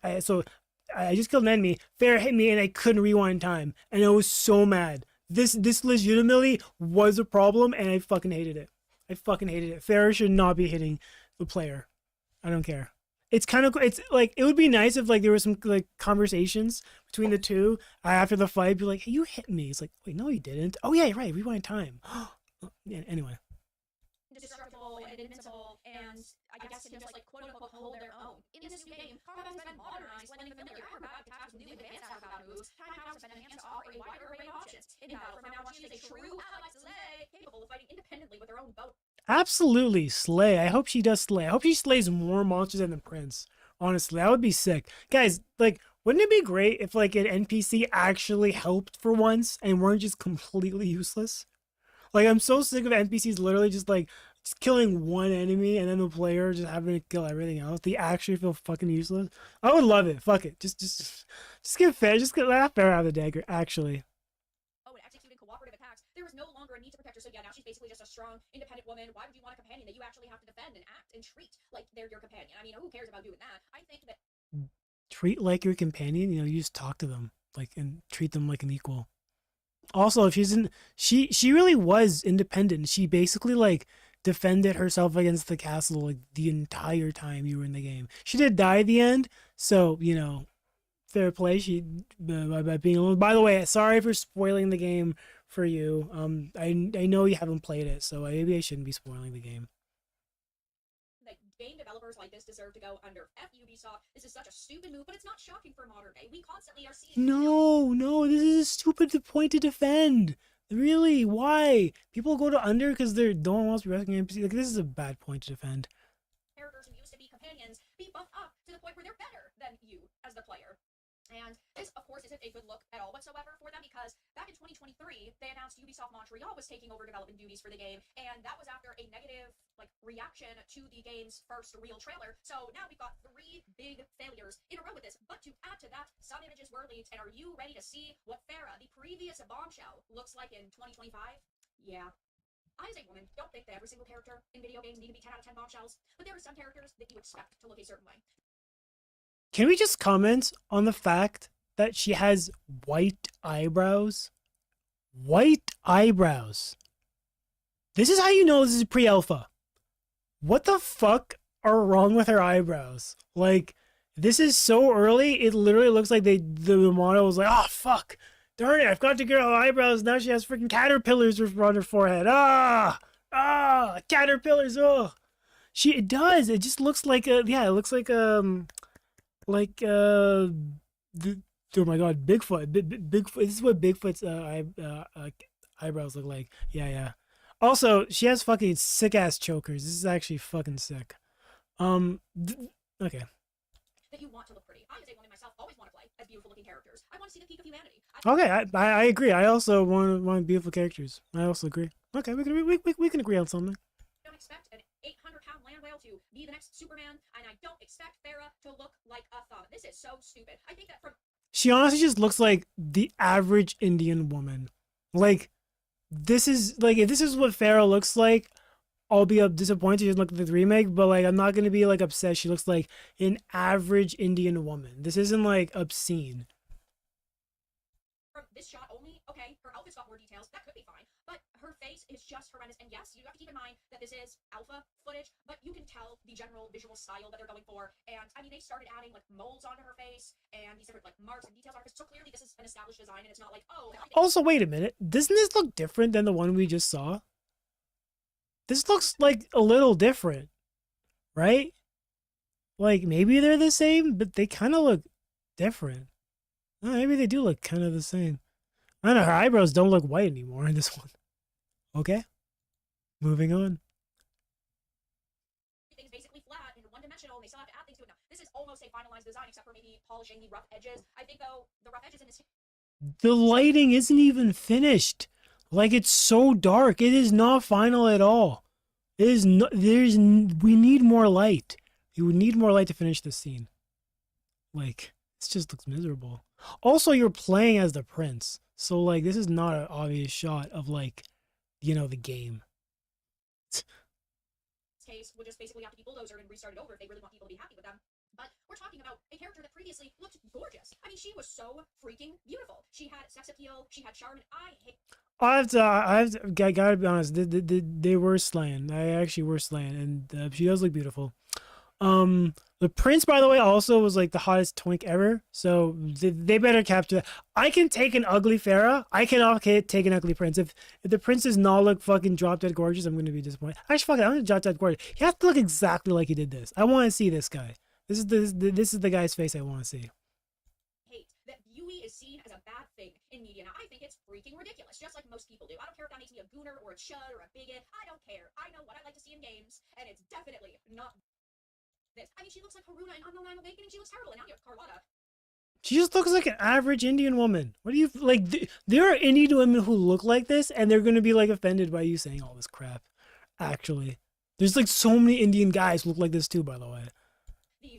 enemy. Pharaoh hit me, and I couldn't rewind time. And I was so mad. This legitimately was a problem, and I fucking hated it. I fucking hated it. Pharaoh should not be hitting the player. I don't care. It's like it would be nice if like there was some like conversations between the two after the fight. Be like, hey, you hit me. It's like, wait, no, you didn't. Oh yeah, you're right. Rewind time. Yeah, anyway. indestructible and invincible, and I guess can just like quote unquote hold their own. In this new game, combat has been modernized, blending familiar acrobatic attacks with new advanced acrobatic moves. Time powers have been enhanced to offer a wider array of options. In battle, from now on, she is a true ally Slay, capable of fighting independently with her own bow. Absolutely, slay. I hope she does slay. I hope she slays more monsters than the prince. Honestly, that would be sick, guys. Like, wouldn't it be great if like an NPC actually helped for once and weren't just completely useless? Like, I'm so sick of NPCs literally just killing one enemy and then the player just having to kill everything else. They actually feel fucking useless. I would love it. Fuck it. Just get fair. Just get laugh fair out of the dagger. Actually, Oh, and executing cooperative attacks. There is no longer a need to protect her, so yeah, now she's basically just a strong, independent woman. Why would you want a companion that you actually have to defend and act and treat like they're your companion? I mean, who cares about doing that? I think that treat like your companion. You know, you just talk to them like and treat them like an equal. Also, if she's in, she really was independent. She basically like defended herself against the castle like the entire time you were in the game. She did die at the end, so you know, fair play. She by being alone. By the way, sorry for spoiling the game for you. I know you haven't played it, so maybe I shouldn't be spoiling the game. game developers like this deserve to go under. F Ubisoft. This is such a stupid move, but it's not shocking for modern day. We constantly are seeing. No, this is a stupid point to defend. Really? Why? People go to under because they don't want to be rescuing NPC. Like, this is a bad point to defend. Characters who used to be companions be buffed up to the point where they're better than you as the player. And this, of course, isn't a good look at all whatsoever for them because back in 2023, they announced Ubisoft Montreal was taking over development duties for the game, and that was after a negative reaction to the game's first real trailer. So now we've got 3 big failures in a row with this. But to add to that, some images were leaked, and are you ready to see what Farah, the previous bombshell, looks like in 2025? Yeah. I, as a woman, don't think that every single character in video games need to be 10 out of 10 bombshells, but there are some characters that you expect to look a certain way. Can we just comment on the fact that she has white eyebrows? White eyebrows. This is how you know this is pre-alpha. What the fuck are wrong with her eyebrows? Like, this is so early, it literally looks like the model was like, oh fuck, darn it, I forgot to get her eyebrows, now she has freaking caterpillars on her forehead. Caterpillars, oh. It does, it just looks like it looks like oh my god, Bigfoot. Bigfoot. This is what Bigfoot's eyebrows look like. Yeah. Also, she has fucking sick ass chokers. This is actually fucking sick. Okay. That you want to look pretty. I, as a woman myself, always want to play as beautiful looking characters. I want to see the peak of humanity. Okay, I agree. I also want beautiful characters. I also agree. Okay, we can agree on something. Don't expect an 800-pound land whale to be the next Superman, and I don't expect Farah to look like a thumb. This is so stupid. I think that from She honestly just looks like the average Indian woman. Like, this is like if this is what Farah looks like, I'll be disappointed she doesn't look like the remake, but like I'm not gonna be like upset. She looks like an average Indian woman. This isn't like obscene. From this shot only, okay, her outfit's got more details. That could be fine. But her face is just horrendous. And yes, you have to keep in mind that this is alpha footage, but you can tell the general visual style that they're going for. And I mean, they started adding like molds onto her face and these different like marks and details on her face. So clearly, this is an established design, and it's not like, oh. Also, wait a minute. Doesn't this look different than the one we just saw? This looks like a little different, right? Like maybe they're the same, but they kind of look different. Oh, maybe they do look kind of the same. I don't know. Her eyebrows don't look white anymore in this one. Okay, moving on. Everything's basically flat and one-dimensional, and they still have to add things to it. Now, this is almost a finalized design, except for maybe polishing the rough edges. I think though the rough edges in this. The lighting isn't even finished. Like it's so dark. It is not final at all. It is no, we need more light. You would need more light to finish this scene. Like, this just looks miserable. Also, you're playing as the prince. So like this is not an obvious shot of like, you know, the game. Case would just basically have to be bulldozed and restarted over if they really want people to be happy with them. But we're talking about a character that previously looked gorgeous. I mean, she was so freaking beautiful. She had sex appeal. She had charm. And I gotta be honest. They were slaying. They actually were slaying, and she does look beautiful. The prince, by the way, also was like the hottest twink ever. So they better capture that. I can take an ugly Farah. I cannot take an ugly prince. If the prince does not look fucking drop dead gorgeous, I'm gonna be disappointed. Actually, fuck it. I'm gonna drop dead gorgeous. He has to look exactly like he did this. I want to see this guy. This is the guy's face I want to see. Hate that beauty is seen as a bad thing in media. Now, I think it's freaking ridiculous, just like most people do. I don't care if that makes me a gooner or a chud or a bigot. I don't care. I know what I like to see in games, and it's definitely not this. I mean, she looks like Haruna in Unknown Nine Awakening. She looks terrible, and now you have Carlotta. She just looks like an average Indian woman. What do you like? There are Indian women who look like this, and they're gonna be like offended by you saying all this crap. Actually, there's like so many Indian guys who look like this too. By the way,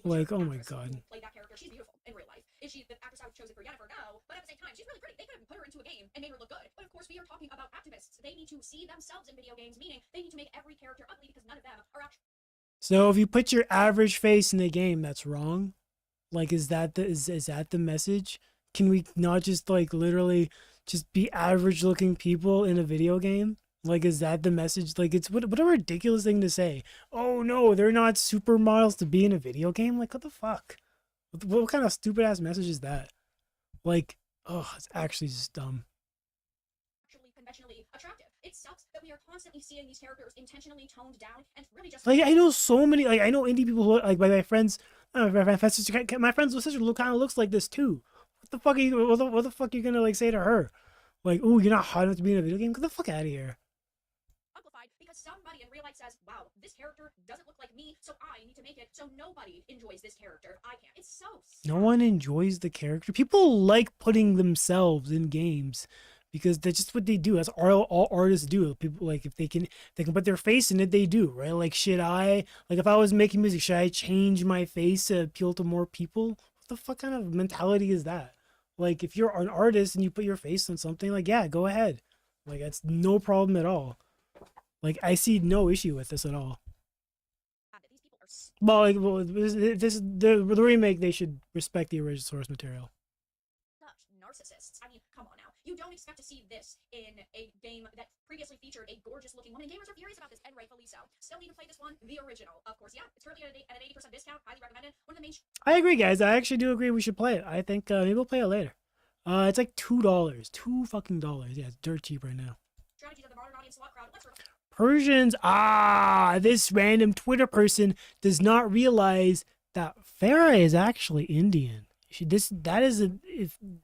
like oh my god. Played that character. She's beautiful in real life. Is she the actress I would chosen for Yennefer? No, but at the same time, she's really pretty. They could have put her into a game and made her look good. But of course, we are talking about activists. They need to see themselves in video games, meaning they need to make every character ugly because none of them are actually. So if you put your average face in the game, that's wrong. Like, is that the message? Can we not just like literally just be average looking people in a video game? Like, is that the message? Like, it's what a ridiculous thing to say. Oh no, they're not supermodels to be in a video game. Like, what the fuck? What kind of stupid ass message is that? Like, oh, it's actually just dumb. Actually, conventionally attractive. It sucks that we are constantly seeing these characters intentionally toned down and really just. Like, I know so many. Like, I know indie people who like my friends. My friend's sister kind of looks like this too. What the fuck are you? What the fuck are you gonna like say to her? Like, oh, you're not hot enough to be in a video game. Get the fuck out of here. Amplified because somebody in real life says, "Wow, this character doesn't look like me, so I need to make it so nobody enjoys this character. I can't." It's so. No one enjoys the character. People like putting themselves in games because that's just what they do. That's all artists do. People like if they can put their face in it, they do, right? Like if I was making music, should I change my face to appeal to more people? What the fuck kind of mentality is that? Like if you're an artist and you put your face on something, like yeah, go ahead. Like that's no problem at all. Like I see no issue with this at all. Well, this the remake. They should respect the original source material. Narcissists. I mean, come on now. You don't expect to see this in a game that previously featured a gorgeous-looking woman. Gamers are furious about this, and rightfully so. Still need to play this one, the original. Of course, yeah, it's currently at an 80% discount. Highly recommended. One of the main. I agree, guys. I actually do agree we should play it. I think maybe we'll play it later. It's like $2. $2 fucking dollars. Yeah, it's dirt cheap right now. Strategies of the modern audience SWAT crowd. Persians. This random Twitter person does not realize that Farah is actually Indian.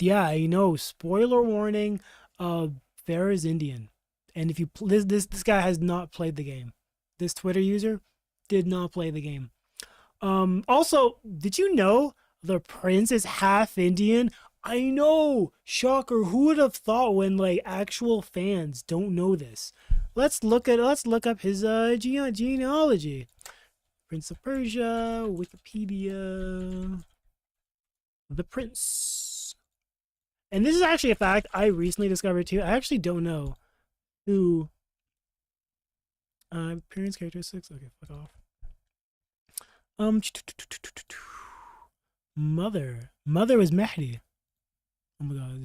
Yeah, you know, spoiler warning, Farah is Indian. And if you this guy has not played the game. This Twitter user did not play the game. Also, did you know the prince is half Indian? I know, shocker. Who would have thought when like actual fans don't know this? Let's look up his genealogy. Prince of Persia, Wikipedia. The prince. And this is actually a fact I recently discovered too. I actually don't know who. Appearance characteristics. Okay, fuck off. Mother was Mehdi. Oh my god,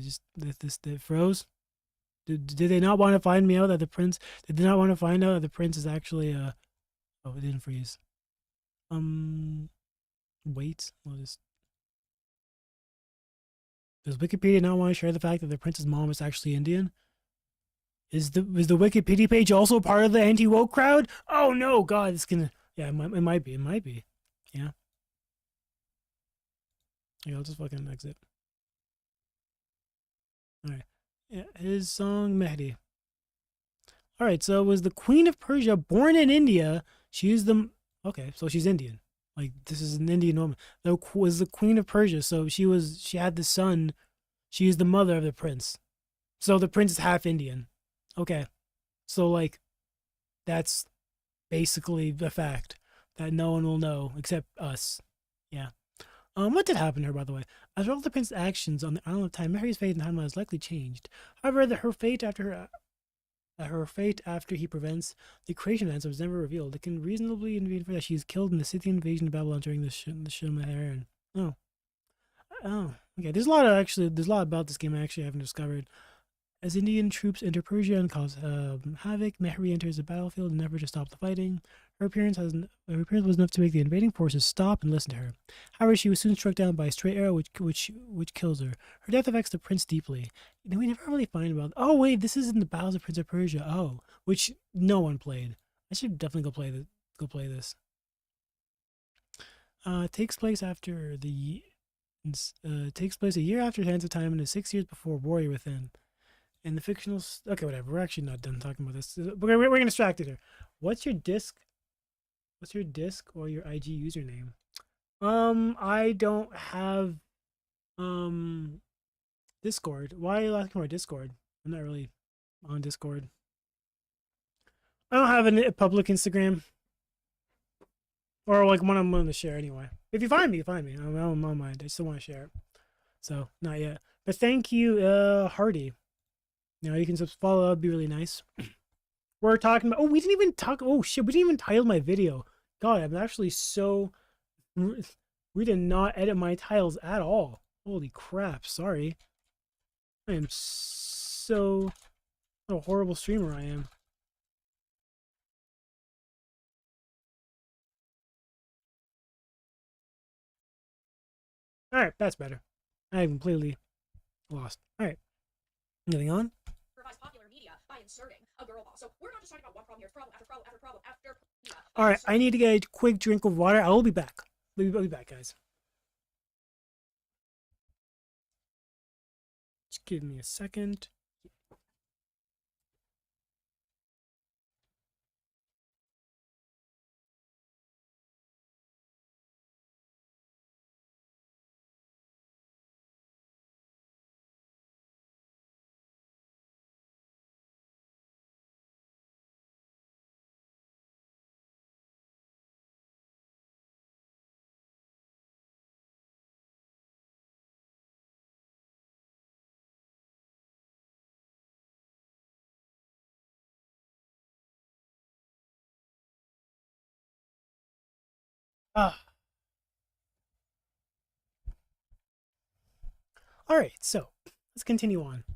it froze. Did they not want to find me out that the prince? Did they not want to find out that the prince is actually Oh, it didn't freeze. Wait. We'll just. Does Wikipedia not want to share the fact that the prince's mom is actually Indian? Is the Wikipedia page also part of the anti-woke crowd? Oh no, God, it's gonna. Yeah, it might be. It might be. Yeah. Yeah, I'll just fucking exit. Alright. Yeah, his song Mehdi. Alright, so was the Queen of Persia born in India? She's the. Okay, so she's Indian. Like, this is an Indian woman. That was the Queen of Persia, so she had the son. She is the mother of the prince. So the prince is half Indian. Okay. So, like, that's basically the fact that no one will know except us. Yeah. What did happen to her, by the way? As well as the prince's actions on the island of Time, Mary's fate in timeline has likely changed. However, her fate after he prevents the creation events was never revealed. It can reasonably infer that she is killed in the Scythian invasion of Babylon during the Shumaharan. Oh. Okay. There's a lot about this game I actually haven't discovered. As Indian troops enter Persia and cause havoc, Mehri enters the battlefield in an effort to stop the fighting. Her appearance was enough to make the invading forces stop and listen to her. However, she was soon struck down by a stray arrow, which kills her. Her death affects the prince deeply. We never really find about. Oh wait, this is in the Battles of Prince of Persia. Oh, which no one played. I should definitely go play this. Takes place after the. Takes place a year after Hands of Time and is 6 years before Warrior Within. And the fictional. Okay, whatever. We're actually not done talking about this. We're gonna distract her. What's your disc? What's your disc or your IG username? I don't have Discord. Why are you asking for Discord? I'm not really on Discord. I don't have a public Instagram. Or like one I'm willing to share anyway. If you find me, you find me. I don't mind. I still want to share it. So, not yet. But thank you, Hardy. You know, you can just follow. That'd be really nice. We're talking about. Oh, we didn't even talk. Oh shit, we didn't even title my video. God, I'm actually so. We did not edit my titles at all. Holy crap! Sorry. I am so. What a horrible streamer I am. All right, that's better. I completely lost. All right, moving on. Revise popular media by inserting a girl boss. So we're not just talking about one problem here. It's problem after problem after problem after. All right, I need to get a quick drink of water. I will be back. I'll be back, guys. Just give me a second. Ah. All right, so let's continue on.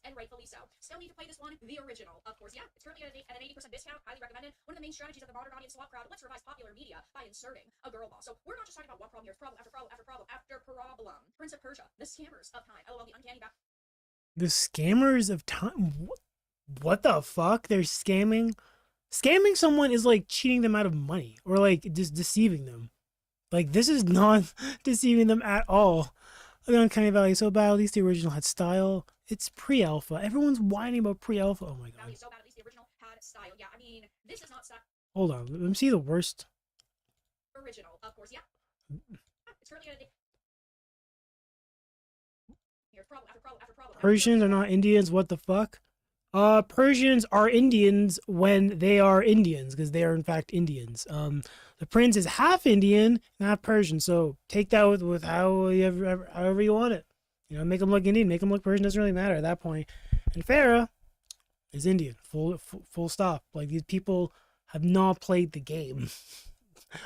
And rightfully so. Still need to play this one, the original. Of course, yeah, it's currently at an 80% discount. Highly recommended. One of the main strategies of the modern audience swap crowd. Let's revise popular media by inserting a girl boss. So we're not just talking about one problem here. It's problem after problem after problem after problem. Prince of Persia, the scammers of time. LOL, the uncanny back. The scammers of time. What the fuck? They're scamming. Scamming someone is like cheating them out of money or like just deceiving them. Like this is not deceiving them at all. The uncanny valley is so bad. At least the original had style. It's pre-alpha. Everyone's whining about pre-alpha. Oh my god. So bad, at least the original had style. Yeah, I mean, this is not style. Hold on. Let me see the worst. Original, of course, yeah. It's currently at Here's problem after problem after problem. Persians are not Indians. What the fuck? Persians are Indians when they are Indians because they are in fact Indians. The prince is half Indian, not Persian. So take that with however you want it. You know, make him look Indian, make him look Persian. Doesn't really matter at that point. And Farah is Indian. Full stop. Like, these people have not played the game.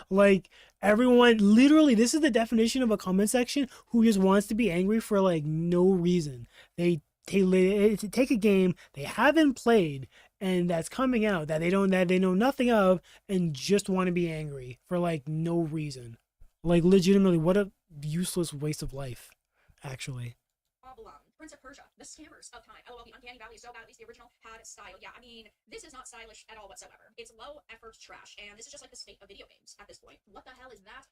Like, everyone, literally, this is the definition of a comment section who just wants to be angry for like no reason. They take a game they haven't played and that's coming out that they know nothing of and just want to be angry for like no reason. Like, legitimately, what a useless waste of life, actually. Prince of Persia, the scammers of time. LOL, the Uncanny Valley is so bad, at least the original had style. Yeah, I mean, this is not stylish at all whatsoever. It's low effort trash, and this is just like the state of video games at this point. What the hell is that?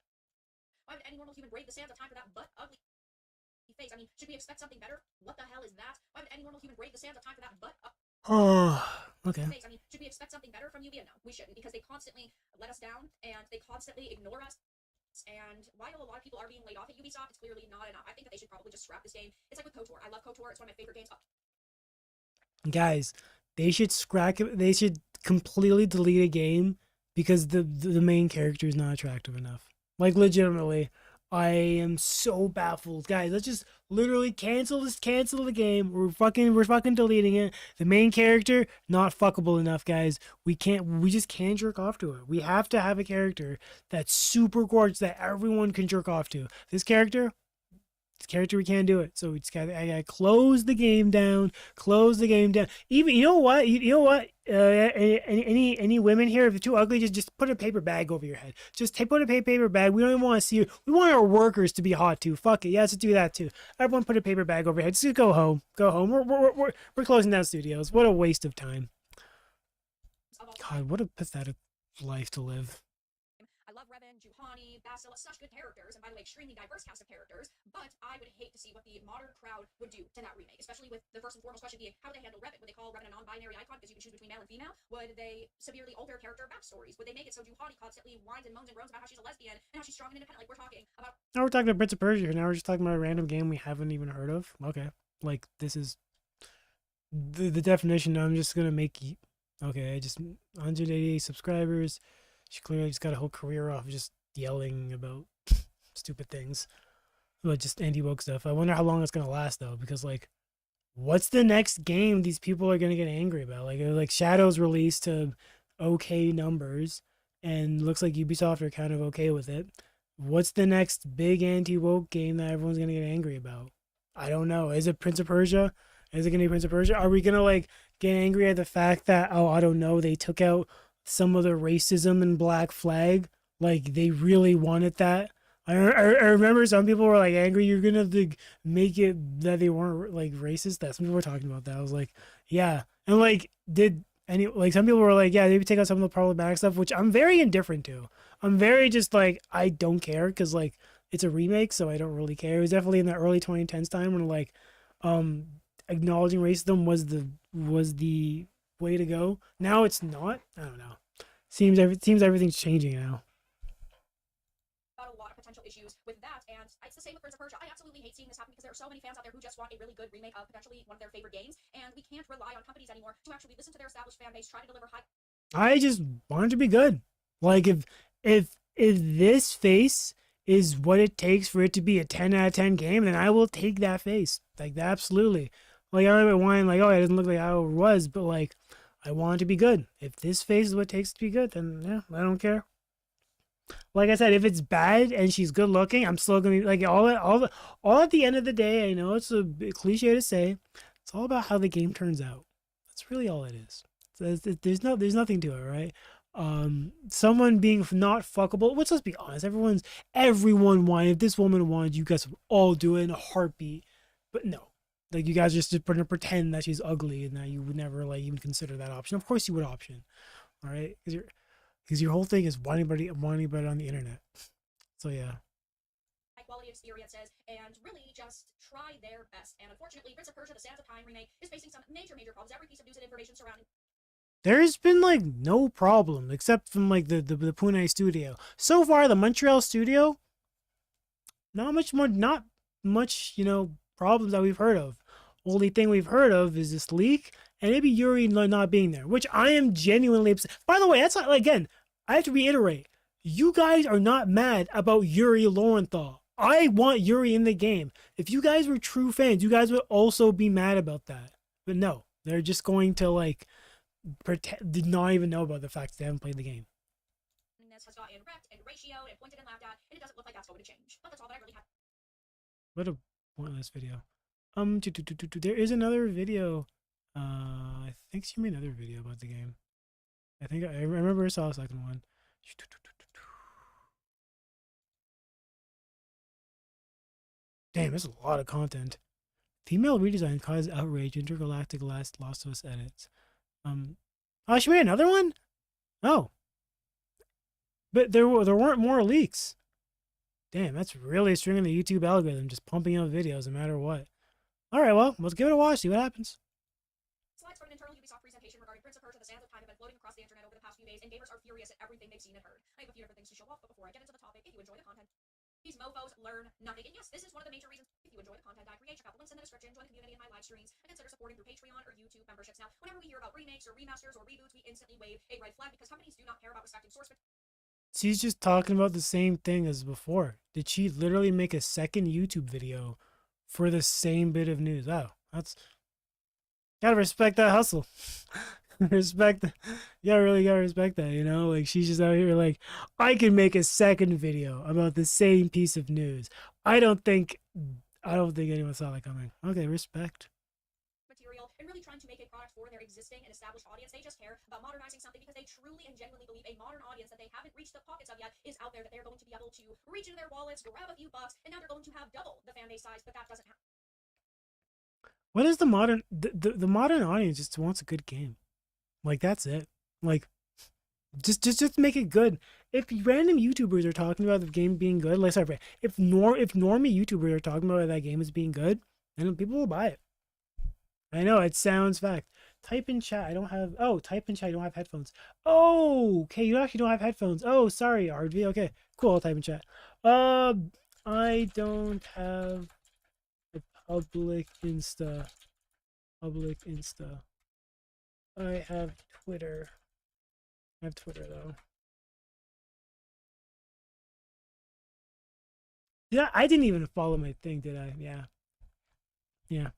Why would any normal human brave the sands of time for that butt ugly face? I mean, should we expect something better? What the hell is that? Why would any normal human brave the sands of time for that butt Oh, okay. face? I mean, should we expect something better from UBN? No, we shouldn't, because they constantly let us down, and they constantly ignore us. And while a lot of people are being laid off at Ubisoft, it's clearly not enough. I think that they should probably just scrap this game. It's like with KOTOR. I love KOTOR. It's one of my favorite games. Guys, they should scrap it. They should completely delete a game because the main character is not attractive enough. Like, legitimately, I am so baffled. Guys, let's just literally cancel the game. We're fucking deleting it. The main character, not fuckable enough, guys. We just can't jerk off to it. We have to have a character that's super gorgeous that everyone can jerk off to. This character we can't do it. So I gotta close the game down. Even, you know what? Any women here, if they're too ugly, just put a paper bag over your head. Just put a paper bag. We don't even want to see you. We want our workers to be hot too. Fuck it. Yeah, let's do that too. Everyone put a paper bag over your head. Just go home. We're closing down studios. What a waste of time. God, what a pathetic life to live. I love Revan, Juhani, Basila, such good characters, and by the way, extremely diverse cast of characters, but I would hate to see what the modern crowd would do to that remake, especially with the first and foremost question being, how would they handle Revan? Would they call Revan a non-binary icon because you can choose between male and female? Would they severely alter character backstories? Would they make it so Juhani constantly whines and moans and groans about how she's a lesbian and how she's strong and independent? Like, we're talking about... Now we're talking about Prince of Persia here. Now we're just talking about a random game we haven't even heard of. Okay. Like, this is... The definition, I'm just gonna make... Okay, I just... 188 subscribers. She clearly just got a whole career off just yelling about stupid things, but just anti-woke stuff. I wonder how long it's gonna last though, because like, what's the next game these people are gonna get angry about? Like Shadow's released to okay numbers, and looks like Ubisoft are kind of okay with it. What's the next big anti-woke game that everyone's gonna get angry about? I don't know. Is it Prince of Persia? Is it gonna be Prince of Persia? Are we gonna like get angry at the fact that, oh, I don't know, they took out some of the racism in Black Flag? Like, they really wanted that. I remember some people were like angry you're gonna like, make it that they weren't like racist. That some people were talking about that. I was like, yeah. And like, did any like some people were like, yeah, maybe take out some of the problematic stuff, which I'm very indifferent to. I'm very just like, I don't care because like it's a remake, so I don't really care. It was definitely in the early 2010s time when like acknowledging racism was the way to go. Now it's not. I don't know. Seems everything's changing now. A lot of potential issues with that, and it's the same with Prince of Persia. I absolutely hate seeing this happen because there are so many fans out there who just want a really good remake of potentially one of their favorite games, and we can't rely on companies anymore to actually listen to their established fan base, try to deliver high. I just want it to be good. Like, if this face is what it takes for it to be a 10 out of 10 game, then I will take that face. Like, absolutely. Like, I remember whining like, oh, it doesn't look like how it was, but like, I want it to be good. If this face is what it takes to be good, then yeah, I don't care. Like I said, if it's bad and she's good looking, I'm still gonna be like all at the end of the day. I know it's a bit cliche to say, it's all about how the game turns out. That's really all it is. So there's nothing to it, right? Someone being not fuckable. Let's be honest. Everyone wanted. If this woman wanted, you guys would all do it in a heartbeat. But no, like you guys just gonna pretend that she's ugly and that you would never like even consider that option. Of course you would option, all right? Because your whole thing is wanting better on the internet. So yeah. High quality experiences and really just try their best. And unfortunately, Prince of Persia: The Sands of Time remake is facing some major problems. Every piece of news and information surrounding. There's been like no problem except from like the Pune studio. So far, the Montreal studio, not much, problems that we've heard of. Only thing we've heard of is this leak and maybe Yuri not being there, which I am genuinely upset. By the way, again, I have to reiterate, you guys are not mad about Yuri Lowenthal. I want Yuri in the game. If you guys were true fans, you guys would also be mad about that. But no, they're just going to like pretend, did not even know about the fact that they haven't played the game. This has gotten wrecked and ratioed and pointed and laughed at, and it doesn't look like that's going to change. But that's all that I really have. What a pointless video. There is another video. I think she made another video about the game. I think I remember I saw a second one. Damn, there's a lot of content. Female redesign causes outrage. Intergalactic Last of Us edits. Oh, she made another one? Oh. But there weren't more leaks. Damn, that's really stringing the YouTube algorithm, just pumping out videos no matter what. Alright, well, let's give it a watch, see what happens. Slides from an internal Ubisoft presentation regarding Prince of Persia: The Sands of Time have been floating across the internet over the past few days, and gamers are furious at everything they've seen and heard. I have a few different things to show off, but before I get into the topic, if you enjoy the content, these mofos learn nothing. And yes, this is one of the major reasons. If you enjoy the content I create, check out the links in the description, join the community in my live streams, and consider supporting through Patreon or YouTube memberships. Now, whenever we hear about remakes or remasters or reboots, we instantly wave a red flag because companies do not care about respecting source material. She's just talking about the same thing as before. Did she literally make a second YouTube video for the same bit of news? Oh, that's... Gotta respect that hustle. Respect that. Yeah, really gotta respect that, you know? Like, she's just out here like, I can make a second video about the same piece of news. I don't think anyone saw that coming. Okay, respect. Material and really trying to make a product for their existing and established audience. They just care about modernizing something because they truly and genuinely believe a modern audience that they haven't reached the pockets of yet is out there, that they're going to be able to reach into their wallets, grab a few bucks, and now they're going to have double the fan base size, but that doesn't happen. What is the modern modern audience just wants a good game. Like, that's it. Like, just make it good. If random YouTubers are talking about the game being good, like, sorry, if normie YouTubers are talking about that game as being good, then people will buy it. I know it sounds fact. Type in chat. I don't have. Oh, type in chat. I don't have headphones. Oh, okay. You actually don't have headphones. Oh, sorry, RV. Okay, cool. I'll type in chat. I don't have a public Insta. Public Insta. I have Twitter. I have Twitter though. Yeah, I didn't even follow my thing, did I? Yeah. Yeah.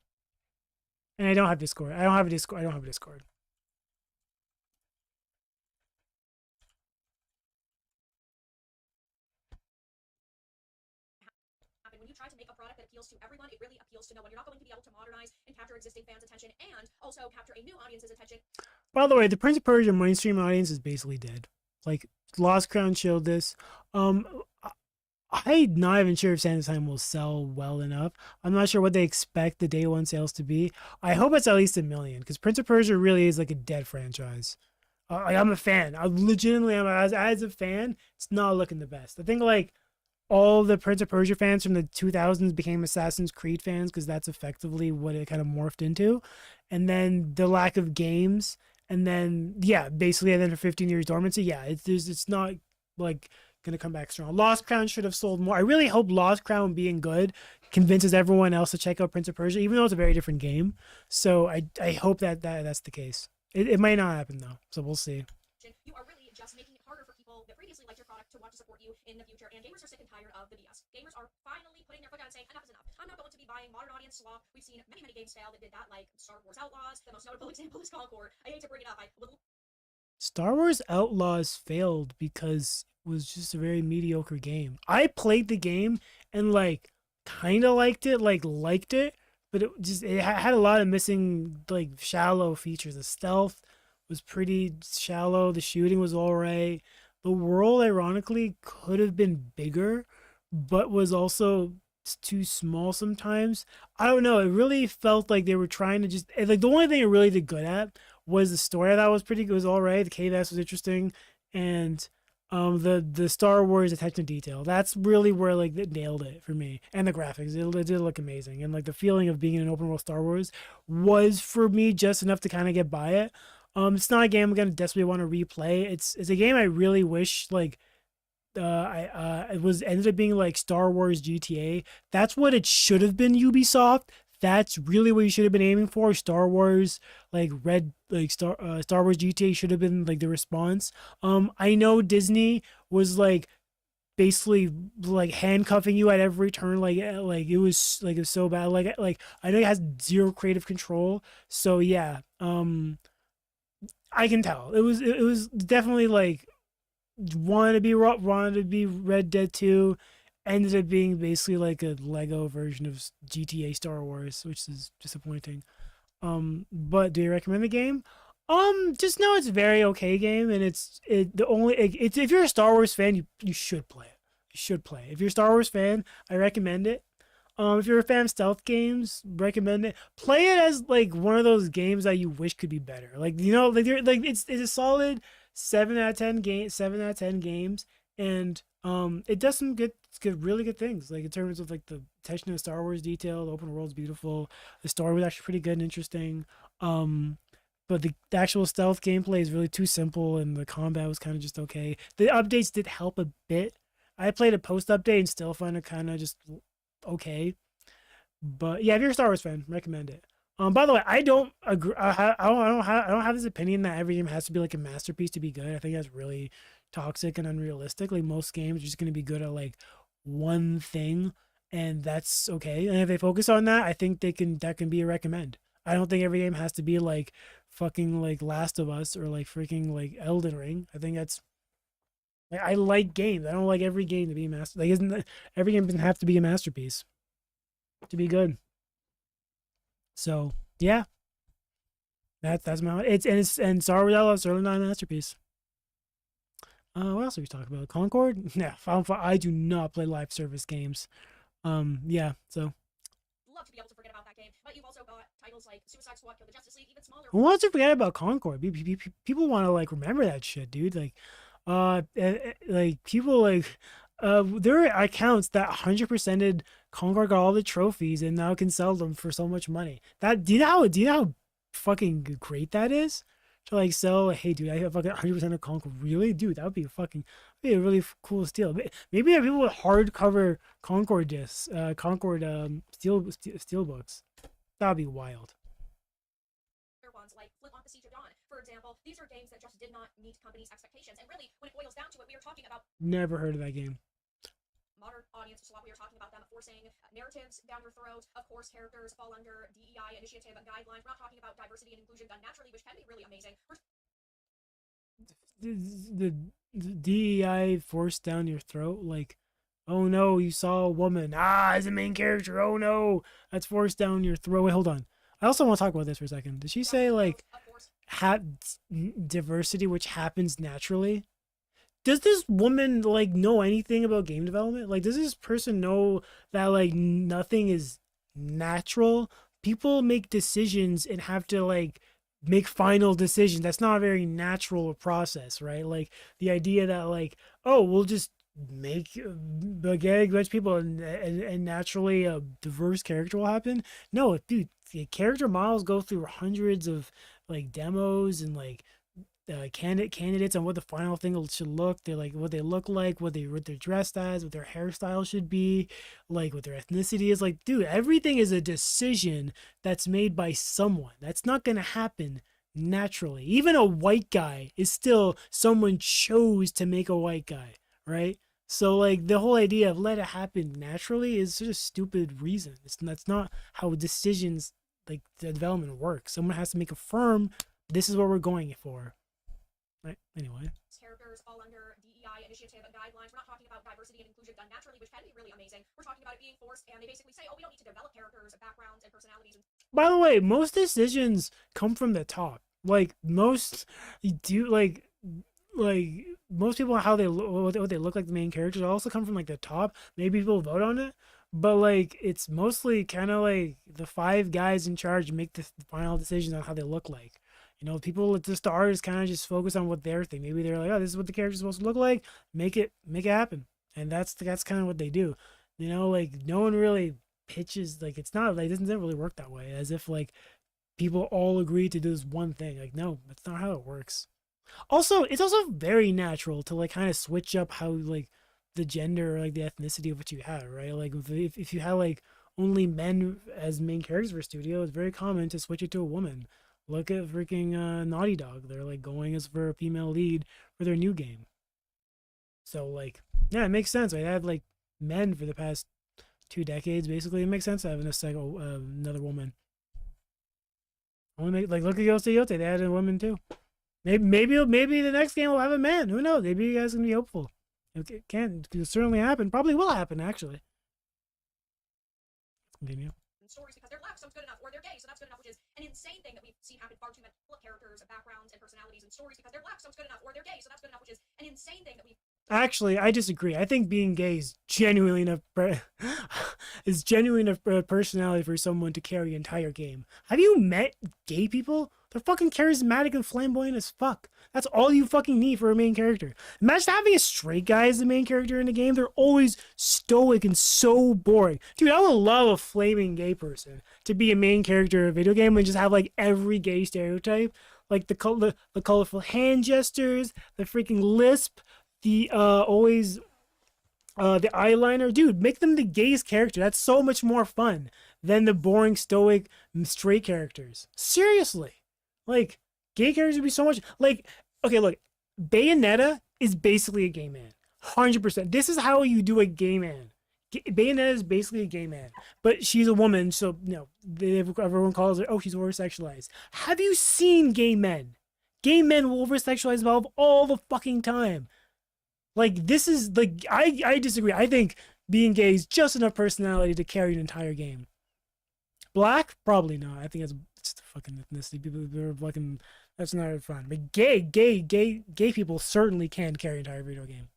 And I don't have Discord. I don't have a Discord. I don't have a Discord. When you try to make a product that appeals to everyone, it really appeals to no one. You're not going to be able to modernize and capture existing fans' attention and also capture a new audience's attention. By the way, the Prince of Persia mainstream audience is basically dead. Like, Lost Crown showed this. I'm not even sure if Sands of Time will sell well enough. I'm not sure what they expect the day one sales to be. I hope it's at least 1 million, because Prince of Persia really is like a dead franchise. I'm a fan. I legitimately am. As a fan, it's not looking the best. I think like all the Prince of Persia fans from the 2000s became Assassin's Creed fans because that's effectively what it kind of morphed into. And then the lack of games, and then yeah, basically, and then for 15 years dormancy, yeah, it's not like gonna come back strong. Lost Crown should have sold more. I really hope Lost Crown being good convinces everyone else to check out Prince of Persia, even though it's a very different game. So I hope that's the case. It might not happen though, so we'll see. You are really just making it harder for people that previously liked your product to want to support you in the future, and gamers are sick and tired of the BS. Gamers are finally putting their foot down and saying, enough is enough. I'm not going to be buying modern audience slop. We've seen many games fail that did that, like Star Wars Outlaws. The most notable example is Concord. I hate to bring it up. Star Wars Outlaws failed because it was just a very mediocre game. I played the game and like kind of liked it, but it had a lot of missing, like, shallow features. The stealth was pretty shallow. The shooting was all right. The world, ironically, could have been bigger, but was also too small sometimes. I don't know. It really felt like they were trying to just like the only thing it really did good at was the story. I thought was pretty good. Was all right. The KVS was interesting, and the Star Wars attention to detail. That's really where like it nailed it for me. And the graphics, it did look amazing, and like the feeling of being in an open world Star Wars was for me just enough to kind of get by it. It's not a game I'm gonna desperately want to replay. It's a game I really wish like it was ended up being like Star Wars GTA. That's what it should have been, Ubisoft. That's really what you should have been aiming for. Star Wars, like Star Wars GTA should have been like the response. I know Disney was like basically like handcuffing you at every turn. Like it was so bad. Like I know it has zero creative control. So yeah, I can tell it was definitely like wanted to be Red Dead 2, ended up being basically like a Lego version of GTA Star Wars, which is disappointing. But do you recommend the game? Just know it's a very okay game, and it's if you're a Star Wars fan, you should play it. You should play it. If you're a Star Wars fan, I recommend it. If you're a fan of stealth games, recommend it. Play it as like one of those games that you wish could be better. Like like it's a solid 7 out of 10 games, and it does some really good things. Like in terms of like the attention to Star Wars detail, the open world's beautiful. The story was actually pretty good and interesting. Um, but the actual stealth gameplay is really too simple, and the combat was kind of just okay. The updates did help a bit. I played a post update and still find it kind of just okay. But yeah, if you're a Star Wars fan, recommend it. By the way, I don't agree. I don't have this opinion that every game has to be like a masterpiece to be good. I think that's really toxic and unrealistic. Like most games are just going to be good at like one thing, and that's okay. And if they focus on that, I think that can be a recommend. I don't think every game has to be like fucking like Last of Us or like freaking like Elden Ring. I think that's like I like games. I don't like every game to be a master. Like isn't every game doesn't have to be a masterpiece to be good. So yeah, that's my and Star Wars Outlaw certainly not a masterpiece. What else are we talking about? Concord? Yeah, I do not play live service games. Yeah, so Love to be able to forget about that game, but you've also got titles like Suicide Squad, Kill the Justice League, even smaller. who wants to forget about Concord? People want to like remember that shit, dude. Like people like there are accounts that 100%ed Concord, got all the trophies and now can sell them for so much money. That do you know how fucking great that is? To like sell, hey dude, I have fucking 100% of Concord. Really, dude, that would be be a really cool steal. Maybe there are people with hardcover Concord discs, Concord steel books. That would be wild. Ones like Flintlock: The Siege of Dawn, for example. These are games that just did not meet companies' expectations, and really, when it boils down to it, we are talking about Never heard of that game. modern audience swap. We are talking about them forcing narratives down your throat. Of course, characters fall under DEI initiative guidelines. We're not talking about diversity and inclusion done naturally, which can be really amazing. The DEI forced down your throat, like, oh no, you saw a woman. Ah, as a main character. Oh no, that's forced down your throat. Wait, hold on. I also want to talk about this for a second. Did she say like diversity, which happens naturally? Does this woman like know anything about game development? Like, does this person know that like nothing is natural? People make decisions and have to like make final decisions. That's not a very natural process, right? Like the idea that like, oh, we'll just make get a bunch of people and naturally a diverse character will happen. No, dude, the character models go through hundreds of like demos and like candidates on what the final thing should look. They're like what they look like, what they're dressed as, what their hairstyle should be, like what their ethnicity is. Like, dude, everything is a decision that's made by someone. That's not gonna happen naturally. Even a white guy is still someone chose to make a white guy, right? So like the whole idea of let it happen naturally is such a stupid reason. That's not how decisions like the development works. Someone has to make a firm. This is what we're going for. Right. Anyway. Characters fall under DEI initiative guidelines. We're not talking about diversity and inclusion done naturally, which can be really amazing. We're talking about it being forced, and they basically say, oh, we don't need to develop characters, backgrounds, and personalities. By the way, most decisions come from the top. Like most do like most people how they look, what they look like the main characters also come from like the top. Maybe people vote on it, but like it's mostly kind of like the five guys in charge make the final decisions on how they look like. You know, people at the start is kind of just focus on what they're thinking. Maybe they're like, oh, this is what the character's supposed to look like. Make it happen, and that's kind of what they do. You know, like no one really pitches like it's not like it doesn't really work that way. As if like people all agree to do this one thing. Like no, that's not how it works. Also, it's also very natural to like kind of switch up how like the gender or like the ethnicity of what you have, right? Like if you have like only men as main characters for a studio, it's very common to switch it to a woman. Look at freaking Naughty Dog. They're like going as for a female lead for their new game. So like Yeah, it makes sense. They had like men for the past 2 decades, basically. It makes sense having a cycle, another woman. Only make, like look at Yote Yote. They had a woman too. Maybe the next game will have a man. Who knows? Maybe you guys can be hopeful. It can certainly happen. Probably will happen actually. Continue. Stories because they're black, so it's good enough, or they're gay, so that's good enough, which is an insane thing that we've seen happen far too many characters, backgrounds, and personalities and stories because they're black, so it's good enough, or they're gay, so that's good enough, which is an insane thing that we've Actually, I disagree. I think being gay is genuinely enough is genuine enough personality for someone to carry an entire game. Have you met gay people? They're fucking charismatic and flamboyant as fuck. That's all you fucking need for a main character. Imagine having a straight guy as the main character in the game. They're always stoic and so boring. Dude, I would love a flaming gay person to be a main character in a video game and just have like every gay stereotype. Like the colorful hand gestures, the freaking lisp, the always the eyeliner. Dude, make them the gayest character. That's so much more fun than the boring stoic straight characters. Seriously. Like gay characters would be so much like okay, look, Bayonetta is basically a gay man. 100%. This is how you do a gay man. Bayonetta is basically a gay man, but she's a woman, so everyone calls her, oh, she's over-sexualized. Have you seen gay men? Gay men will over-sexualize themselves all the fucking time. Like this is like I disagree. I think being gay is just enough personality to carry an entire game. Black, probably not. I think that's just a fucking ethnicity. People are fucking that's not fun. But gay people certainly can carry an entire video game.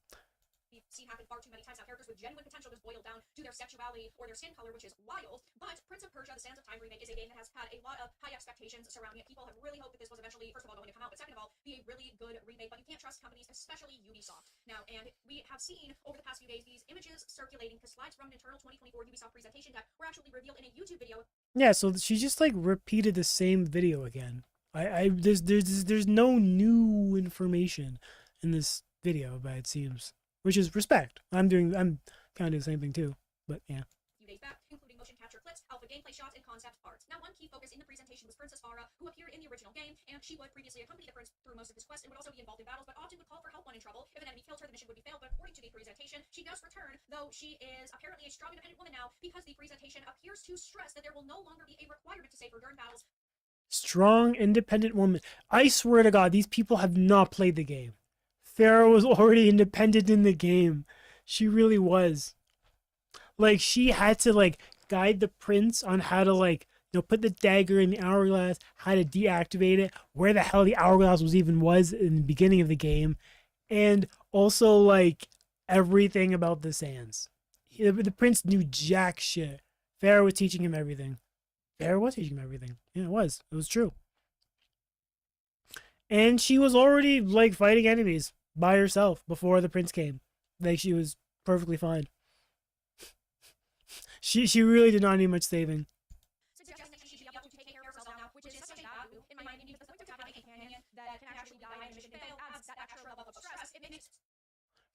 we've seen happen far too many times. Now, characters with genuine potential just boil down to their sexuality or their skin color, which is wild. But Prince of Persia: The Sands of Time remake is a game that has had a lot of high expectations surrounding it. People have really hoped that this was eventually, first of all, going to come out, but second of all, be a really good remake. But you can't trust companies, especially Ubisoft. Now, and we have seen over the past few days these images circulating because slides from an internal 2024 Ubisoft presentation deck were actually revealed in a YouTube video. Yeah, so she just like repeated the same video again. There's no new information in this video, but it seems, which is respect. I'm kind of doing the same thing too, but yeah. Few days back, including motion capture clips, alpha gameplay shots, and concept art. Now, one key focus in the presentation was Princess Farah, who appeared in the original game, and she would previously accompany the prince through most of his quest and would also be involved in battles, but often would call for help when in trouble. If an enemy killed her, the mission would be failed, but according to the presentation, she does return, though she is apparently a strong, independent woman now, because the presentation appears to stress that there will no longer be a requirement to save her during battles. Strong, independent woman. I swear to God, these people have not played the game. Farah was already independent in the game. She really was. Like, she had to, like, guide the prince on how to, like, put the dagger in the hourglass, how to deactivate it, where the hell the hourglass was in the beginning of the game, and also, like, everything about the sands. The prince knew jack shit. Farah was teaching him everything. Farah was teaching him everything. Yeah, it was. It was true. And she was already, like, fighting enemies by herself before the prince came. Like, she was perfectly fine. She really did not need much saving. Suggesting that she should be able to take care of herself now, which is such a value, in my opinion, because the point of having a companion that can actually die in a mission fail adds that extra level of stress. It makes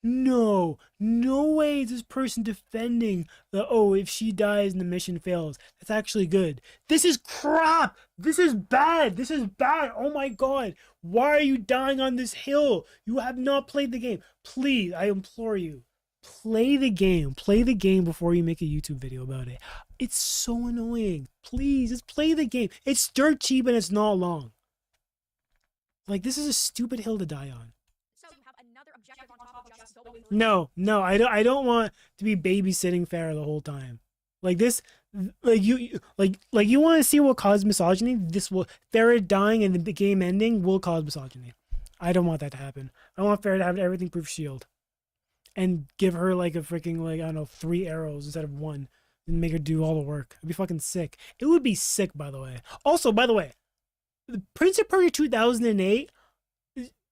No way is this person defending the, oh, if she dies and the mission fails. That's actually good. This is crap. This is bad. This is bad. Oh my God. Why are you dying on this hill? You have not played the game. Please, I implore you. Play the game. Play the game before you make a YouTube video about it. It's so annoying. Please, just play the game. It's dirt cheap and it's not long. Like, this is a stupid hill to die on. so you have another objective on top of just going No, I don't want to be babysitting Farah the whole time. Like this, like you want to see what caused misogyny? Farah dying and the game ending will cause misogyny. I don't want that to happen. I want Farah to have an everything proof shield, and give her like a freaking, like, I don't know, 3 arrows instead of 1, and make her do all the work. It'd be fucking sick. It would be sick, by the way. Also, by the way, the Prince of Persia 2008.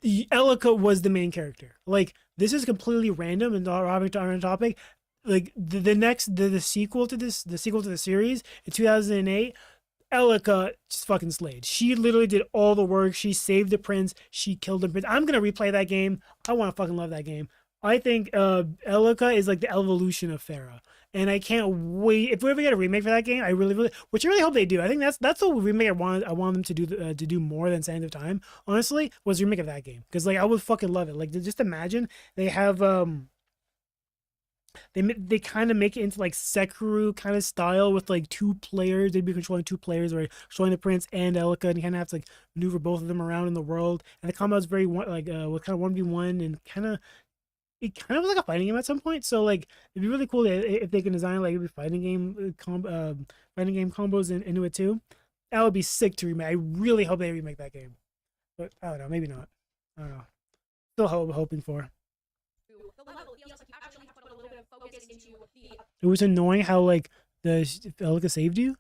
Elika was the main character. Like, this is completely random and not on a topic. Like the sequel to the series in 2008, Elika just fucking slayed. She literally did all the work. She saved the prince. She killed the prince. I'm gonna replay that game. I want to fucking love that game. I think Elika is like the evolution of Farah, and I can't wait. If we ever get a remake for that game, which I really hope they do. I think that's the remake I want them to do more than Sands of Time. Honestly, was a remake of that game, because like I would fucking love it. Like, just imagine they have They kind of make it into like Sekiro kind of style with like two players. They'd be controlling two players, or controlling the prince and Elika, and you kind of have to like maneuver both of them around in the world. And the combat's very like what kind of 1v1, and kind of it kind of was like a fighting game at some point. So like it'd be really cool if they can design like fighting game fighting game combos into it too. That would be sick to remake. I really hope they remake that game, but I don't know, maybe not. I don't know. Still hoping for. The level feels like you actually have to put a little bit of focus into the It was annoying how like the Elika saved you.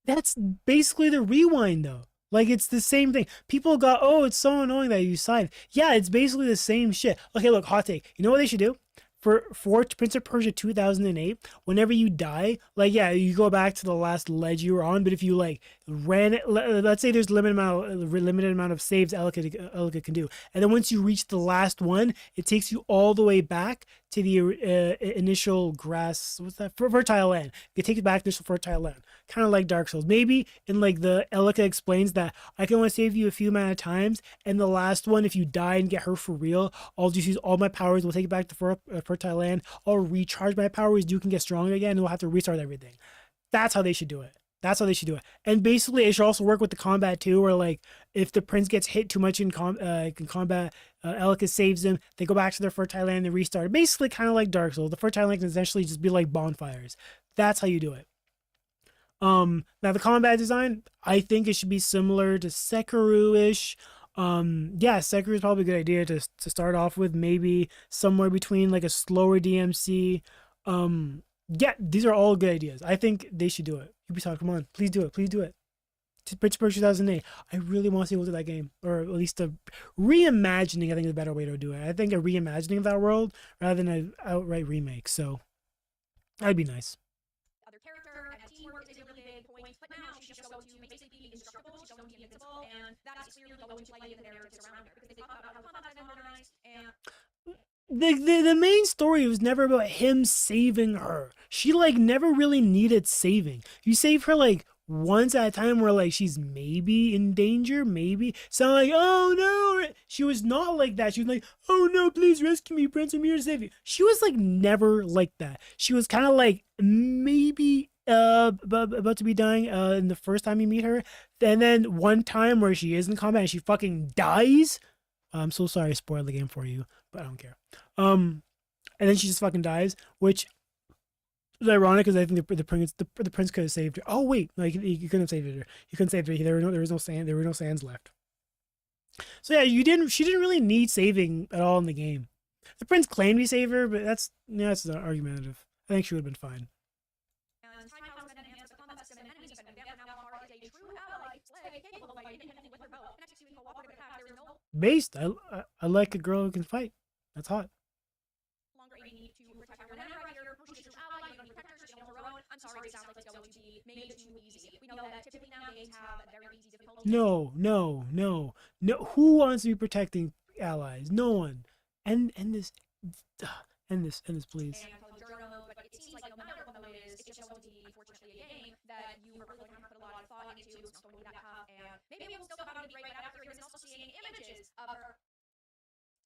That's basically the rewind though. Like it's the same thing. People got, oh, it's so annoying that you signed. Yeah, it's basically the same shit. Okay, look, hot take. You know what they should do? For Prince of Persia 2008, whenever you die, like yeah, you go back to the last ledge you were on, but if you like ran it, let's say there's limited amount of saves Elika can do, and then once you reach the last one, it takes you all the way back to the initial grass. What's that? Fertile land. It takes you back to initial fertile land, kind of like Dark Souls. Maybe in like the Elika explains that I can only save you a few amount of times, and the last one, if you die and get hurt for real, I'll just use all my powers. We'll take it back to fertile land. I'll recharge my powers. You can get strong again, and we'll have to restart everything. That's how they should do it. That's how they should do it. And basically, it should also work with the combat too, where like if the prince gets hit too much in combat, Elika saves him. They go back to their fertile land and restart. Basically, kind of like Dark Souls. The fertile land can essentially just be like bonfires. That's how you do it. Now the combat design, I think it should be similar to Sekiro-ish. Yeah, Sekiro is probably a good idea to start off with, maybe somewhere between like a slower DMC. Yeah, these are all good ideas. I think they should do it. Ubisoft, come on, please do it. Please do it. Prince of Persia 2008. I really want to see what's in that game, or at least a reimagining. I think is a better way to do it. I think a reimagining of that world rather than an outright remake. So that'd be nice. other character, and teamwork is a really big point. But now she's just going to basically be indestructible, she's going to be invincible, and that is clearly going to play into the narratives around her, because they talk about how the combat is modernized, and The main story was never about him saving her. She like never really needed saving. You save her like once at a time where like she's maybe in danger, maybe. So like, oh no, she was not like that. She was like, oh no, please rescue me, Prince, I'm here to save you. She was like never like that. She was kind of like maybe about to be dying in the first time you meet her, and then one time where she is in combat and she fucking dies. I'm so sorry to spoil the game for you, but I don't care. And then she just fucking dies, which is ironic because I think the prince could have saved her. Oh wait, like you couldn't have saved her. You couldn't save her. There was no sand. There were no sands left. So yeah, She didn't really need saving at all in the game. The prince claimed he saved her, but that's argumentative. I think she would have been fine. time powers have been enhanced, the combat system and enemies have been advanced, now Mara is a true ally, slay, capable of fighting independently with her bow, and executing cooperative attacks. There is no Based, I like a girl who can fight. That's hot. longer a need to protect her. Whenever I hear her, she's a true ally, you don't need to protect her, she's on her own, I'm sorry, this sounds like it's going to be made too easy. We know that typically now games have very easy difficulty. No. Who wants to be protecting allies? No one. And this, please. And called journal mode, but it seems like no matter what mode it is, it's just going to be, unfortunately, a game that you are really going to have to put a lot of thought into. It's not going to be that tough, and maybe we'll still have a great right after because also seeing images of her.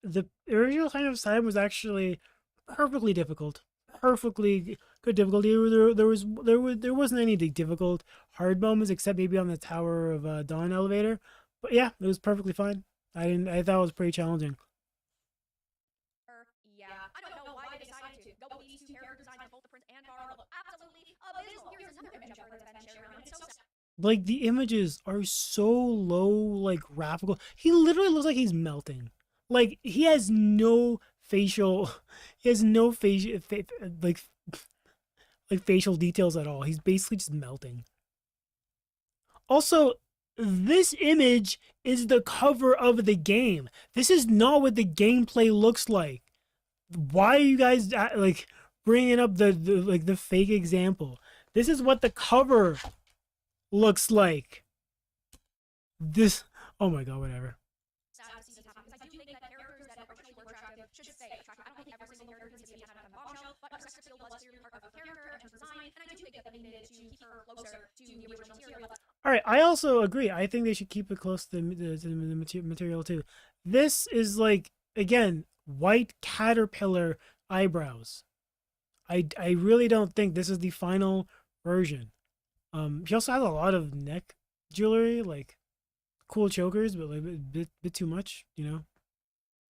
The original Sign of Time was actually perfectly difficult. Perfectly good difficulty. There wasn't any difficult hard moments except maybe on the Tower of Dawn elevator. But yeah, it was perfectly fine. I thought it was pretty challenging. Yeah, I don't know why they decided to go with these two character designs of both the prince and Carl. Look absolutely abysmal. Here's another image of her that's been shared around. It's so sad. Like the images are so low, like graphical. He literally looks like he's melting. Like he has no facial, like facial details at all. He's basically just melting. Also, this image is the cover of the game. This is not what the gameplay looks like. Why are you guys like bringing up the fake example? This is what the cover looks like. This, oh my god, whatever. Sad to see this happen because I do think that characters that originally were attractive should stay attractive. I don't think every single character needs to be a 10 out of 10 bombshell, but her sex appeal was clearly part of her character and her design, and I do think that they needed to keep her closer to the original material. All right, I also agree. I think they should keep it close to the material too. This is like, again, white caterpillar eyebrows. I really don't think this is the final version. She also has a lot of neck jewelry, like cool chokers, but like bit too much, you know.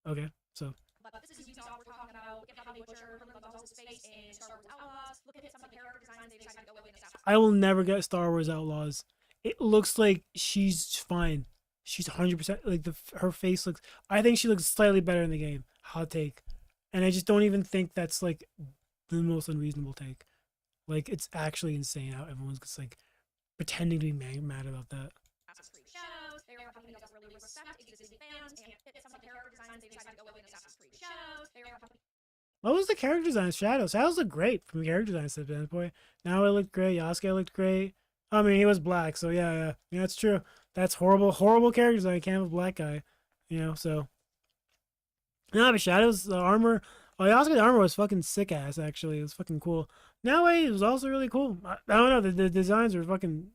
Okay, so But this is Ubisoft we're talking about. Look at how they butcher Herman face in Star Wars Outlaws. Look at some of the character designs they decided to go with in Assassin's Creed. I will never get Star Wars Outlaws. It looks like she's fine. She's 100% like her face looks. I think she looks slightly better in the game. Hot take, and I just don't even think that's like the most unreasonable take. Like it's actually insane how everyone's just like pretending to be mad about that. Assassin's Creed Shadows. They are a company that doesn't really respect existing fans and hit some of the character designs they decided to go with in Assassin's Creed Shadows. They are a company. What was the character design? Shadows. Shadows looked great from the character design standpoint. Now it looked great. Yasuke looked great. I mean, he was black, so yeah, that's true. That's horrible character design. I can't have a black guy, you know. So, no, but Shadows, the armor. Oh, Yasuke's armor was fucking sick ass. Actually, it was fucking cool. Now, it was also really cool. I don't know. The designs were fucking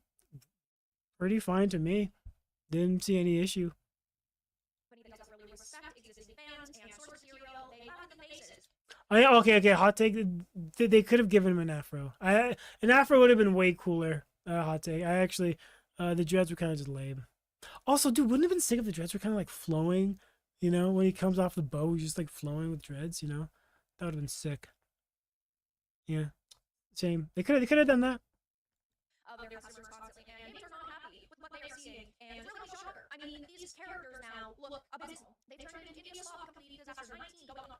pretty fine to me. Didn't see any issue. Really respect existing fans and source material. They found the faces. Okay. Hot take. They could have given him an afro. An afro would have been way cooler. Hot take. I actually, the dreads were kind of just lame. Also, dude, wouldn't it have been sick if the dreads were kind of like flowing? You know, when he comes off the bow, he's just like flowing with dreads. You know, that would have been sick. Yeah, shame. They could have done that. Of their customers constantly, and gamers are not happy with what they are seeing, and it's really a shocker. I mean, these characters now look abysmal. They've turned into India slop company because after 19 going on.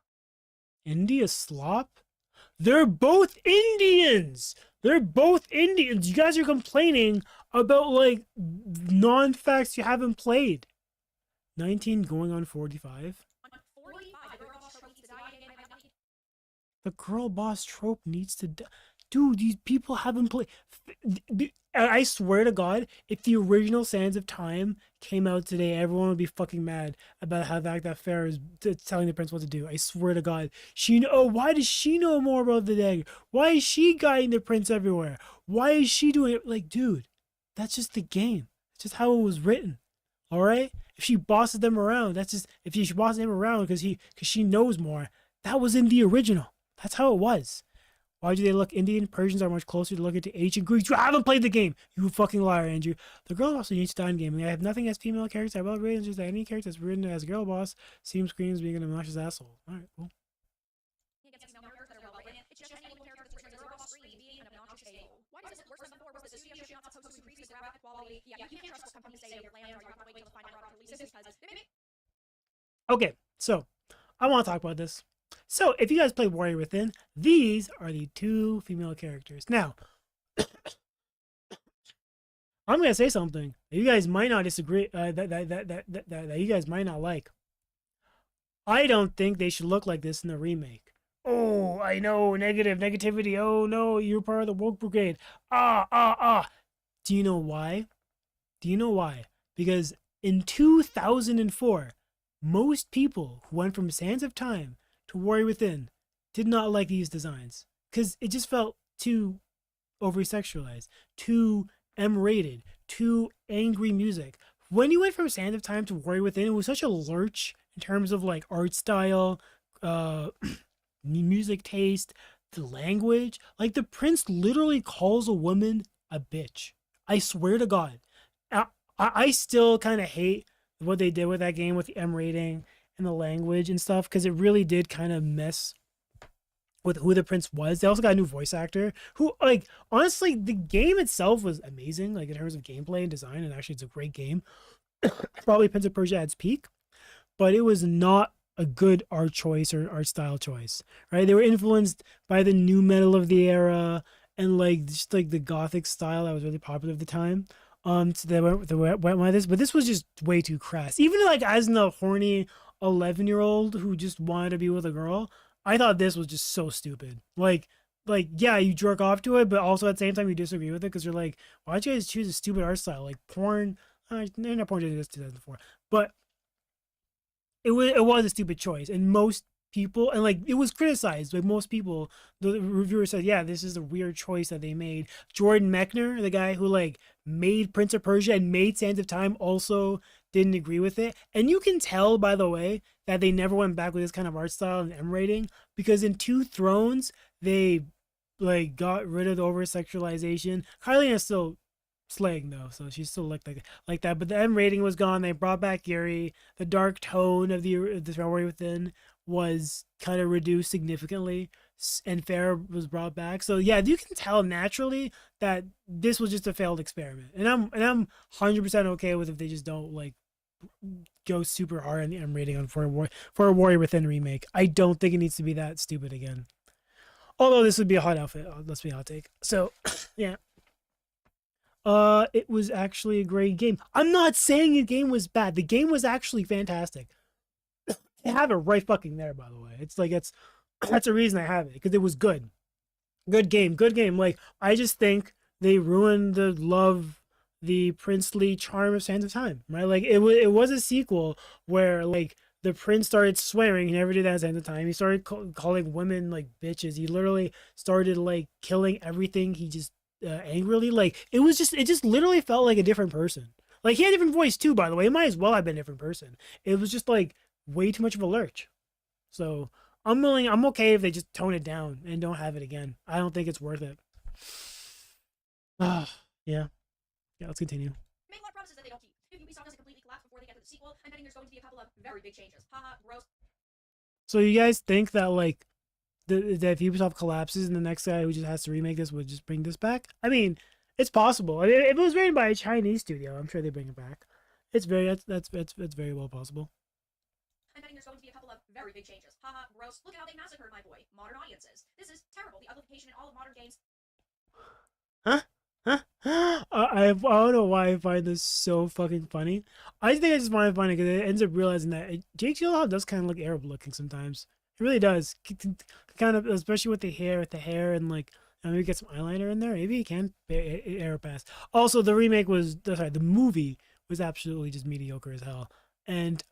India slop? They're both Indians. They're both Indians. You guys are complaining about like non-facts you haven't played. 19 going on 45. On 45, the girl boss trope needs to die again. The girl boss trope needs to die. Dude, these people haven't played. I swear to God, if the original Sands of Time came out today, everyone would be fucking mad about how that Farah is telling the prince what to do. I swear to God. Why does she know more about the dagger? Why is she guiding the prince everywhere? Why is she doing it? Like, dude, that's just the game. It's just how it was written. All right? If she bosses them around, that's just, if she bosses him around because she knows more, that was in the original. That's how it was. Why do they look Indian? Persians are much closer to looking to ancient Greeks. You haven't played the game, you fucking liar, Andrew. The girl also needs to die in gaming. I have nothing as female characters. I will rate just any character that's written as a girl boss seems screams being an obnoxious asshole. Alright, cool. It's just any little character that's written as a girl boss scream being an obnoxious a-hole. Why is it worse than before? Was the studio shit not supposed to increase the graphic quality? Yeah, you can't trust what companies say their plans are. You have to wait till the final product releases because they may. Okay, so I want to talk about this. So, if you guys play Warrior Within, these are the two female characters. Now, I'm gonna say something that you guys might not disagree. That you guys might not like. I don't think they should look like this in the remake. Oh, I know, negativity. Oh no, you're part of the woke brigade. Do you know why? Because in 2004, most people who went from Sands of Time to Warrior Within did not like these designs because it just felt too over-sexualized, too M-rated, too angry music. When you went from Sands of Time to Warrior Within, it was such a lurch in terms of like art style, music taste, the language. Like the prince literally calls a woman a bitch. I swear to God. I still kind of hate what they did with that game with the M rating and the language and stuff because it really did kind of mess with who the prince was. They also got a new voice actor who, like, honestly, the game itself was amazing, like in terms of gameplay and design, and actually it's a great game. Probably Prince of Persia at its peak, but it was not a good art choice or art style choice, right? They were influenced by the new metal of the era and like just like the gothic style that was really popular at the time. So they went with this, but this was just way too crass. Even like as a horny 11-year-old who just wanted to be with a girl, I thought this was just so stupid. Like yeah, you jerk off to it, but also at the same time you disagree with it because you're like, why'd you guys choose a stupid art style like porn? Not porn did this 2004, but it was a stupid choice, and most people, and like it was criticized by most people. The reviewer said, yeah, this is a weird choice that they made. Jordan Mechner, the guy who like made Prince of Persia and made Sands of Time, also didn't agree with it. And you can tell, by the way, that they never went back with this kind of art style and M rating, because in Two Thrones they like got rid of the over sexualization. Kylie is still slaying though, so she still looked like that. But the M rating was gone. They brought back Yuri. The dark tone of the Warrior Within was kind of reduced significantly, and Fair was brought back. So yeah, you can tell naturally that this was just a failed experiment, and I'm 100% okay with if they just don't like go super hard on the M rating on for a Warrior Within remake. I don't think it needs to be that stupid again. Although this would be a hot outfit, let's be a hot take. So, yeah. It was actually a great game. I'm not saying the game was bad. The game was actually fantastic. I have it right fucking there, by the way. It's like that's a reason I have it because it was good. Good game, good game. Like I just think they ruined the princely charm of Sands of Time, right? Like it was a sequel where like the prince started swearing. He never did that at Sands of Time. He started calling women like bitches. He literally started like killing everything. He just angrily like it just literally felt like a different person. Like he had a different voice too, by the way. It might as well have been a different person. It was just like way too much of a lurch. So I'm okay if they just tone it down and don't have it again. I don't think it's worth it. Yeah. Yeah, let's continue. Make a lot of promises that they don't keep. If Ubisoft doesn't completely collapse before they get to the sequel, I'm betting there's going to be a couple of very big changes. Haha, gross. So you guys think that like that if Ubisoft collapses and the next guy who just has to remake this would just bring this back? I mean, it's possible. I mean, if it was made by a Chinese studio, I'm sure they bring it back. It's very that's very well possible. I'm betting there's going to be a couple of very big changes. Haha, gross. Look at how they massacred my boy. Modern audiences. This is terrible. The uglification in all of modern games. Huh? Huh? I don't know why I find this so fucking funny. I think I just find it funny because it ends up realizing that Jake Gyllenhaal does kind of look Arab looking sometimes. It really does. Kind of, especially with the hair, and like maybe get some eyeliner in there. Maybe he can Arab pass. Also, the remake was sorry, the movie was absolutely just mediocre as hell. And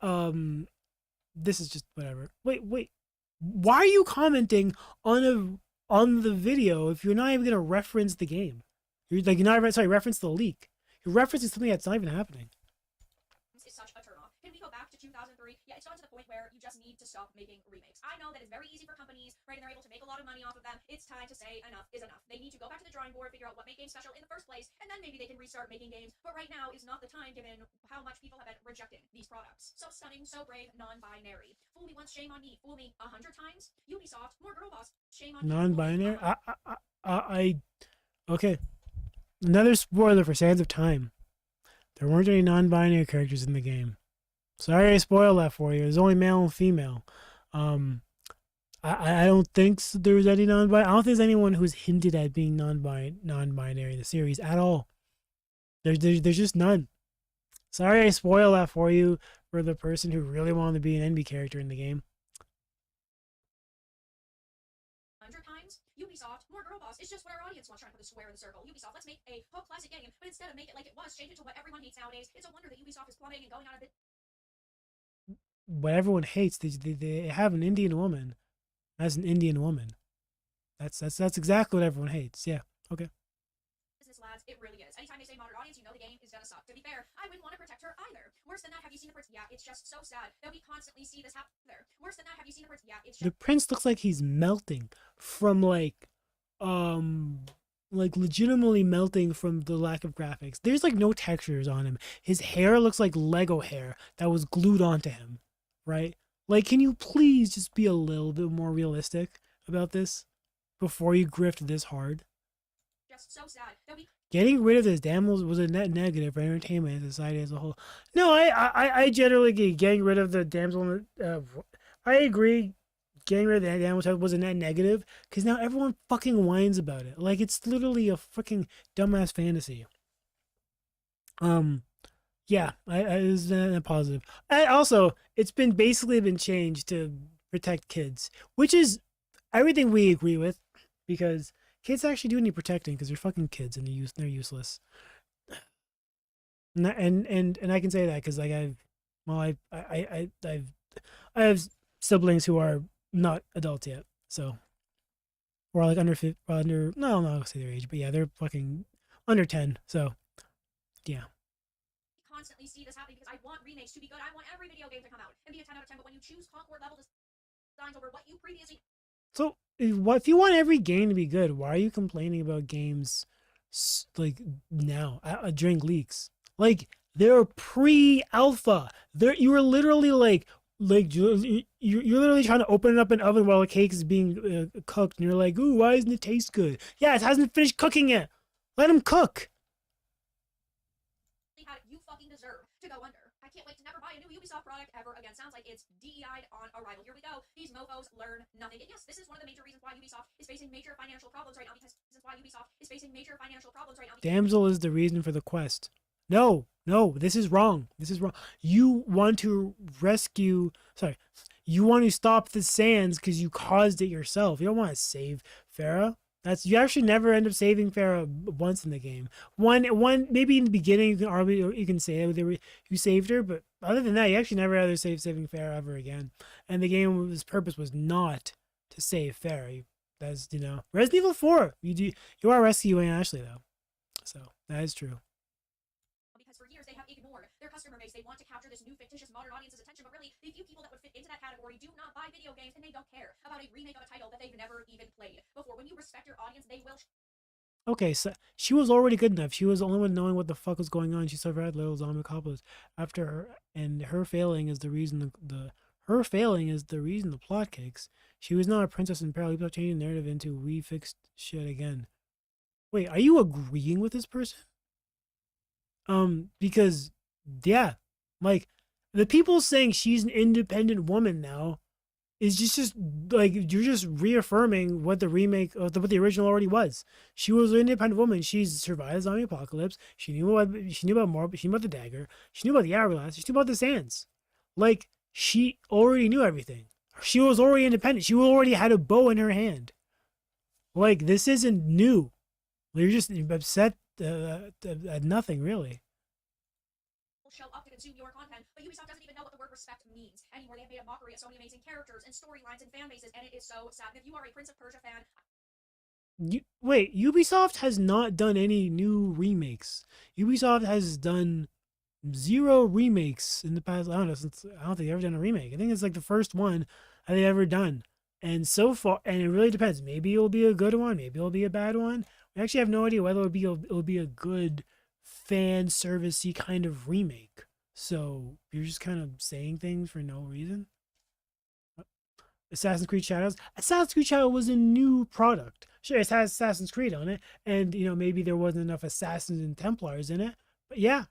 this is just whatever. Wait. Why are you commenting on the video if you're not even gonna reference the game? You're not reference the leak. You're referencing something that's not even happening. Is such a turnoff. Can we go back to 2003? Yeah, it's gotten to the point where you just need to stop making remakes. I know that it's very easy for companies, right, and they're able to make a lot of money off of them. It's time to say enough is enough. They need to go back to the drawing board, figure out what made games special in the first place, and then maybe they can restart making games. But right now is not the time given how much people have been rejecting these products. So stunning, so brave, non-binary. Fool me once, shame on me. Fool me 100 times. Ubisoft, more girl boss, shame on Non-binary. Okay. Another spoiler for Sands of Time. There weren't any non-binary characters in the game. Sorry I spoiled that for you. There's only male and female. I don't think there's any non-binary. I don't think there's anyone who's hinted at being non-binary in the series at all. There's just none. Sorry I spoiled that for you for the person who really wanted to be an NB character in the game. Times. Ubisoft, more girl boss. It's just what our audience wants. Trying to put a square in the circle. Ubisoft, let's make a whole classic game, but instead of make it like it was, change it to what everyone hates nowadays. It's a wonder that Ubisoft is plumbing and going out of it. What everyone hates, they have an Indian woman as an Indian woman. That's exactly what everyone hates. Yeah. Okay. Business lads, it really is. Anytime they say modern audience, you know the game is gonna suck. To be fair, I wouldn't want to protect her either. Worse than that, have you seen the prince? Yeah, it's just so sad that we constantly see this happen. Worse than that, have you seen the prince? Yeah, it's just... The prince looks like he's melting from like legitimately melting from the lack of graphics. There's like no textures on him. His hair looks like Lego hair that was glued onto him, right? Like, can you please just be a little bit more realistic about this before you grift this hard? Just so sad that we... Getting rid of this damsel was a net negative for entertainment and society as a whole. No, I generally agree. Getting rid of the damsel, I agree. Getting rid of the damsel was a net negative because now everyone fucking whines about it. Like it's literally a fucking dumbass fantasy. Yeah, it was a positive. And also, it's been basically been changed to protect kids, which is everything we agree with because kids actually do need protecting because they're fucking kids and they're useless. And I can say that because like I have siblings who are not adults yet, so or like under no I'm not gonna say their age, but yeah, they're fucking under 10. So yeah. Constantly see this happening because I want remakes to be good. I want every video game to come out and be a 10 out of 10. But when you choose Concord level designs over what you previously So if you want every game to be good, why are you complaining about games like now during leaks? Like they're pre-alpha. You were literally you're literally trying to open it up in an oven while a cake is being cooked, and you're like, "Ooh, why doesn't it taste good?" Yeah, it hasn't finished cooking yet. Let him cook. How you fucking deserve to go under. I can't wait to never buy a new Ubisoft product ever again. Sounds like it's DEI'd on arrival. Here we go. These mofos learn nothing. And yes, this is one of the major reasons why Ubisoft is facing major financial problems right now. Damsel is the reason for the quest. No, no, this is wrong. This is wrong. You want to rescue. Sorry, you want to stop the sands because you caused it yourself. You don't want to save Farah. You actually never end up saving Farah once in the game. One maybe in the beginning you can say you saved her, but other than that, you actually never ever saving Farah ever again. And the game's purpose was not to save Farah. That's Resident Evil 4. You are rescuing Ashley though, so that is true. Because for years they have ignored their customer base. They want to capture this new fictitious modern audience's attention, but really the few people that would fit into that category do not buy video games, and they don't care about a remake of a title that they've never even played before. When you respect your audience, they will. Okay, so she was already good enough. She was the only one knowing what the fuck was going on. She survived little zombie apocalypse after her, and her failing is the reason her failing is the reason the plot kicks. She was not a princess in peril. People changing the narrative into we fixed shit again. Wait, are you agreeing with this person? Because yeah, like the people saying she's an independent woman now is just like you're just reaffirming what the remake what the original already was. She was an independent woman. She's survived the zombie apocalypse. She knew about more. She knew about the dagger. She knew about the hourglass. She knew about the sands. Like she already knew everything. She was already independent. She already had a bow in her hand. Like this isn't new. You're just upset at nothing really. Show up to consume your content, but Ubisoft doesn't even know what the word respect means anymore. They have made a mockery of so many amazing characters and storylines and fan bases, and it is so sad. And if you are a Prince of Persia fan, Wait, Ubisoft has not done any new remakes. Ubisoft has done 0 remakes in the past. I don't know. I don't think they've ever done a remake. I think it's like the first one that they've ever done. And so far, and it really depends. Maybe it'll be a good one. Maybe it'll be a bad one. We actually have no idea whether it'll be a good fan servicey kind of remake. So you're just kind of saying things for no reason. Assassin's Creed Shadows. Assassin's Creed Shadows was a new product. Sure, it has Assassin's Creed on it, and maybe there wasn't enough Assassins and Templars in it. But yeah,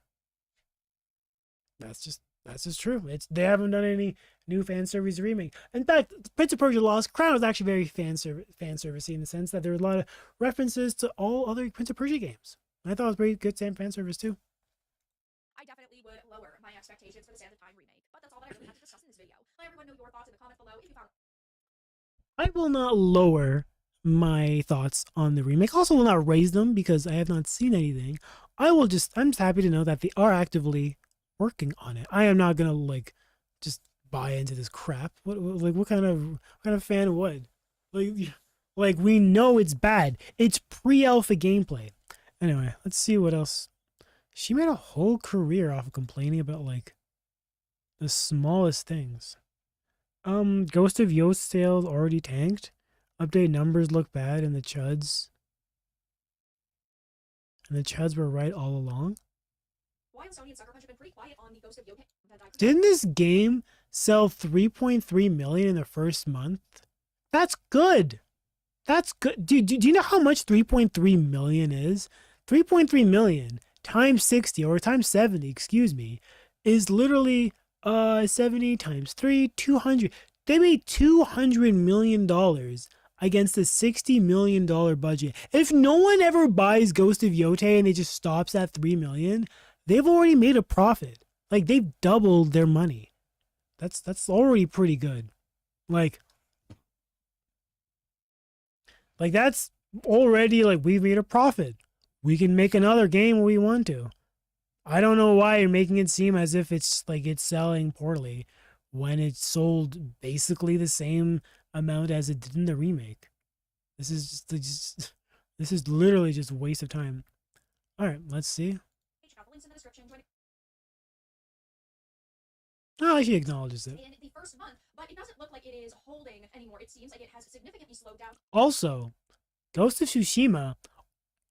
that's just true. They haven't done any new fan service remake. In fact, Prince of Persia: Lost Crown was actually very fan servicey in the sense that there were a lot of references to all other Prince of Persia games. I thought it was pretty good fan service too. I definitely would lower my expectations for the Sands of Time remake, but that's all that I really have to discuss in this video. Let everyone know your thoughts in the comments below if you found. I will not lower my thoughts on the remake. Also will not raise them because I have not seen anything. I'm just happy to know that they are actively working on it. I am not gonna just buy into this crap. What kind of fan would? Like we know it's bad. It's pre-alpha gameplay. Anyway, let's see what else. She made a whole career off of complaining about the smallest things. Ghost of Yost sales already tanked. Update numbers look bad and the chuds. And the chuds were right all along. Why have Sony and Sucker Punch been pretty quiet on the Ghost of Yost? Didn't this game sell 3.3 million in the first month? That's good. That's good. Do you know how much 3.3 million is? 3.3 million times 60 or times 70, excuse me, is literally 70 times 3, 200. They made $200 million against a $60 million budget. If no one ever buys Ghost of Yote and it just stops at 3 million, they've already made a profit. Like they've doubled their money. That's already pretty good. Like that's already we've made a profit. We can make another game when we want to. I don't know why you're making it seem as if it's selling poorly when it sold basically the same amount as it did in the remake. This is this is literally just a waste of time. All right, let's see. Oh, she acknowledges it. in the first month, but it doesn't look like it is holding anymore. It seems like it has significantly slowed down. Also, Ghost of Tsushima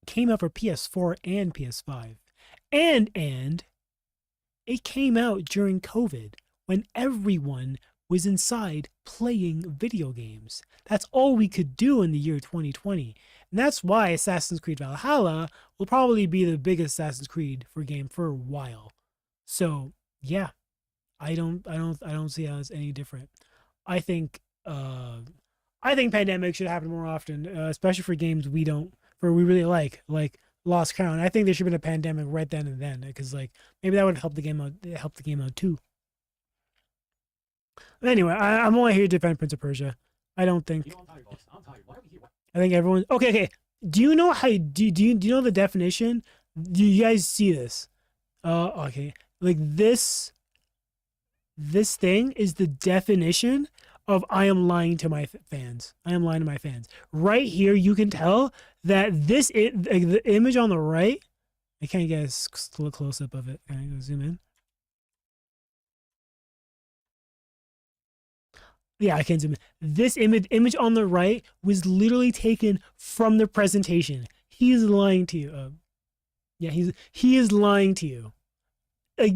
came out for PS4 and PS5. And it came out during COVID when everyone was inside playing video games. That's all we could do in the year 2020. And that's why Assassin's Creed Valhalla will probably be the biggest Assassin's Creed for game for a while. So, yeah, I don't see how it's any different. I think I think pandemic should happen more often, especially for games we really like Lost Crown. I think there should have been a pandemic right then and then, because like maybe that would help the game out. Help the game out too. But anyway, I'm only here to defend Prince of Persia. I don't think. I'm tired, boss. I'm tired. Why are we here? I think everyone. Okay. Do you know how? Do you know the definition? Do you guys see this? Okay. Like this thing is the definition of I am lying to my fans. I am lying to my fans. Right here, you can tell that the image on the right. I can't get a close up of it. Can I go zoom in? Yeah, I can zoom in. This image on the right was literally taken from the presentation. He is lying to you. Yeah, he is lying to you. Like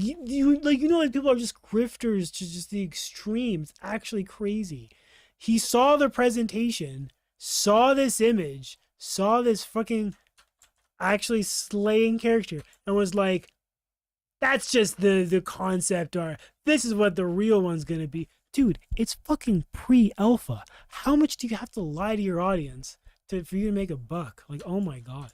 like people are just grifters to just the extremes. It's actually crazy. He saw the presentation, saw this image, saw this fucking actually slaying character, and was like, "That's just the concept art. This is what the real one's gonna be." Dude, it's fucking pre-alpha. How much do you have to lie to your audience for you to make a buck? Like, oh my god.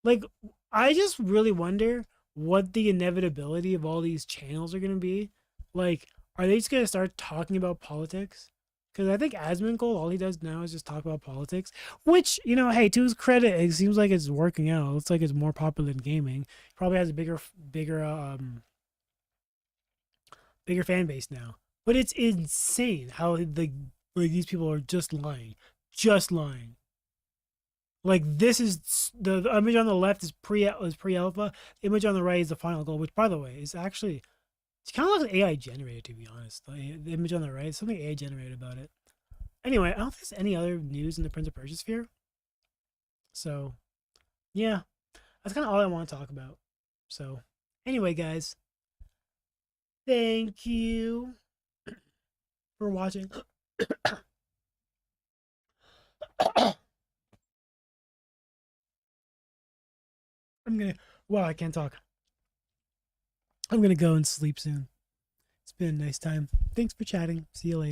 Like, I just really wonder what the inevitability of all these channels are going to be. Like, are they just going to start talking about politics? Because I think Asmongold, all he does now is just talk about politics. Which, hey, to his credit, it seems like it's working out. It looks like it's more popular than gaming. He probably has a bigger fan base now. But it's insane how these people are just lying. Just lying. Like, this is the image on the left is pre-alpha. The image on the right is the final goal, which, by the way, is actually it's kind of like AI generated, to be honest. The image on the right is something AI generated about it. Anyway, I don't think there's any other news in the Prince of Persia sphere. So, yeah, that's kind of all I want to talk about. So, anyway, guys, thank you for watching. Wow, I can't talk. I'm gonna go and sleep soon. It's been a nice time. Thanks for chatting. See you later.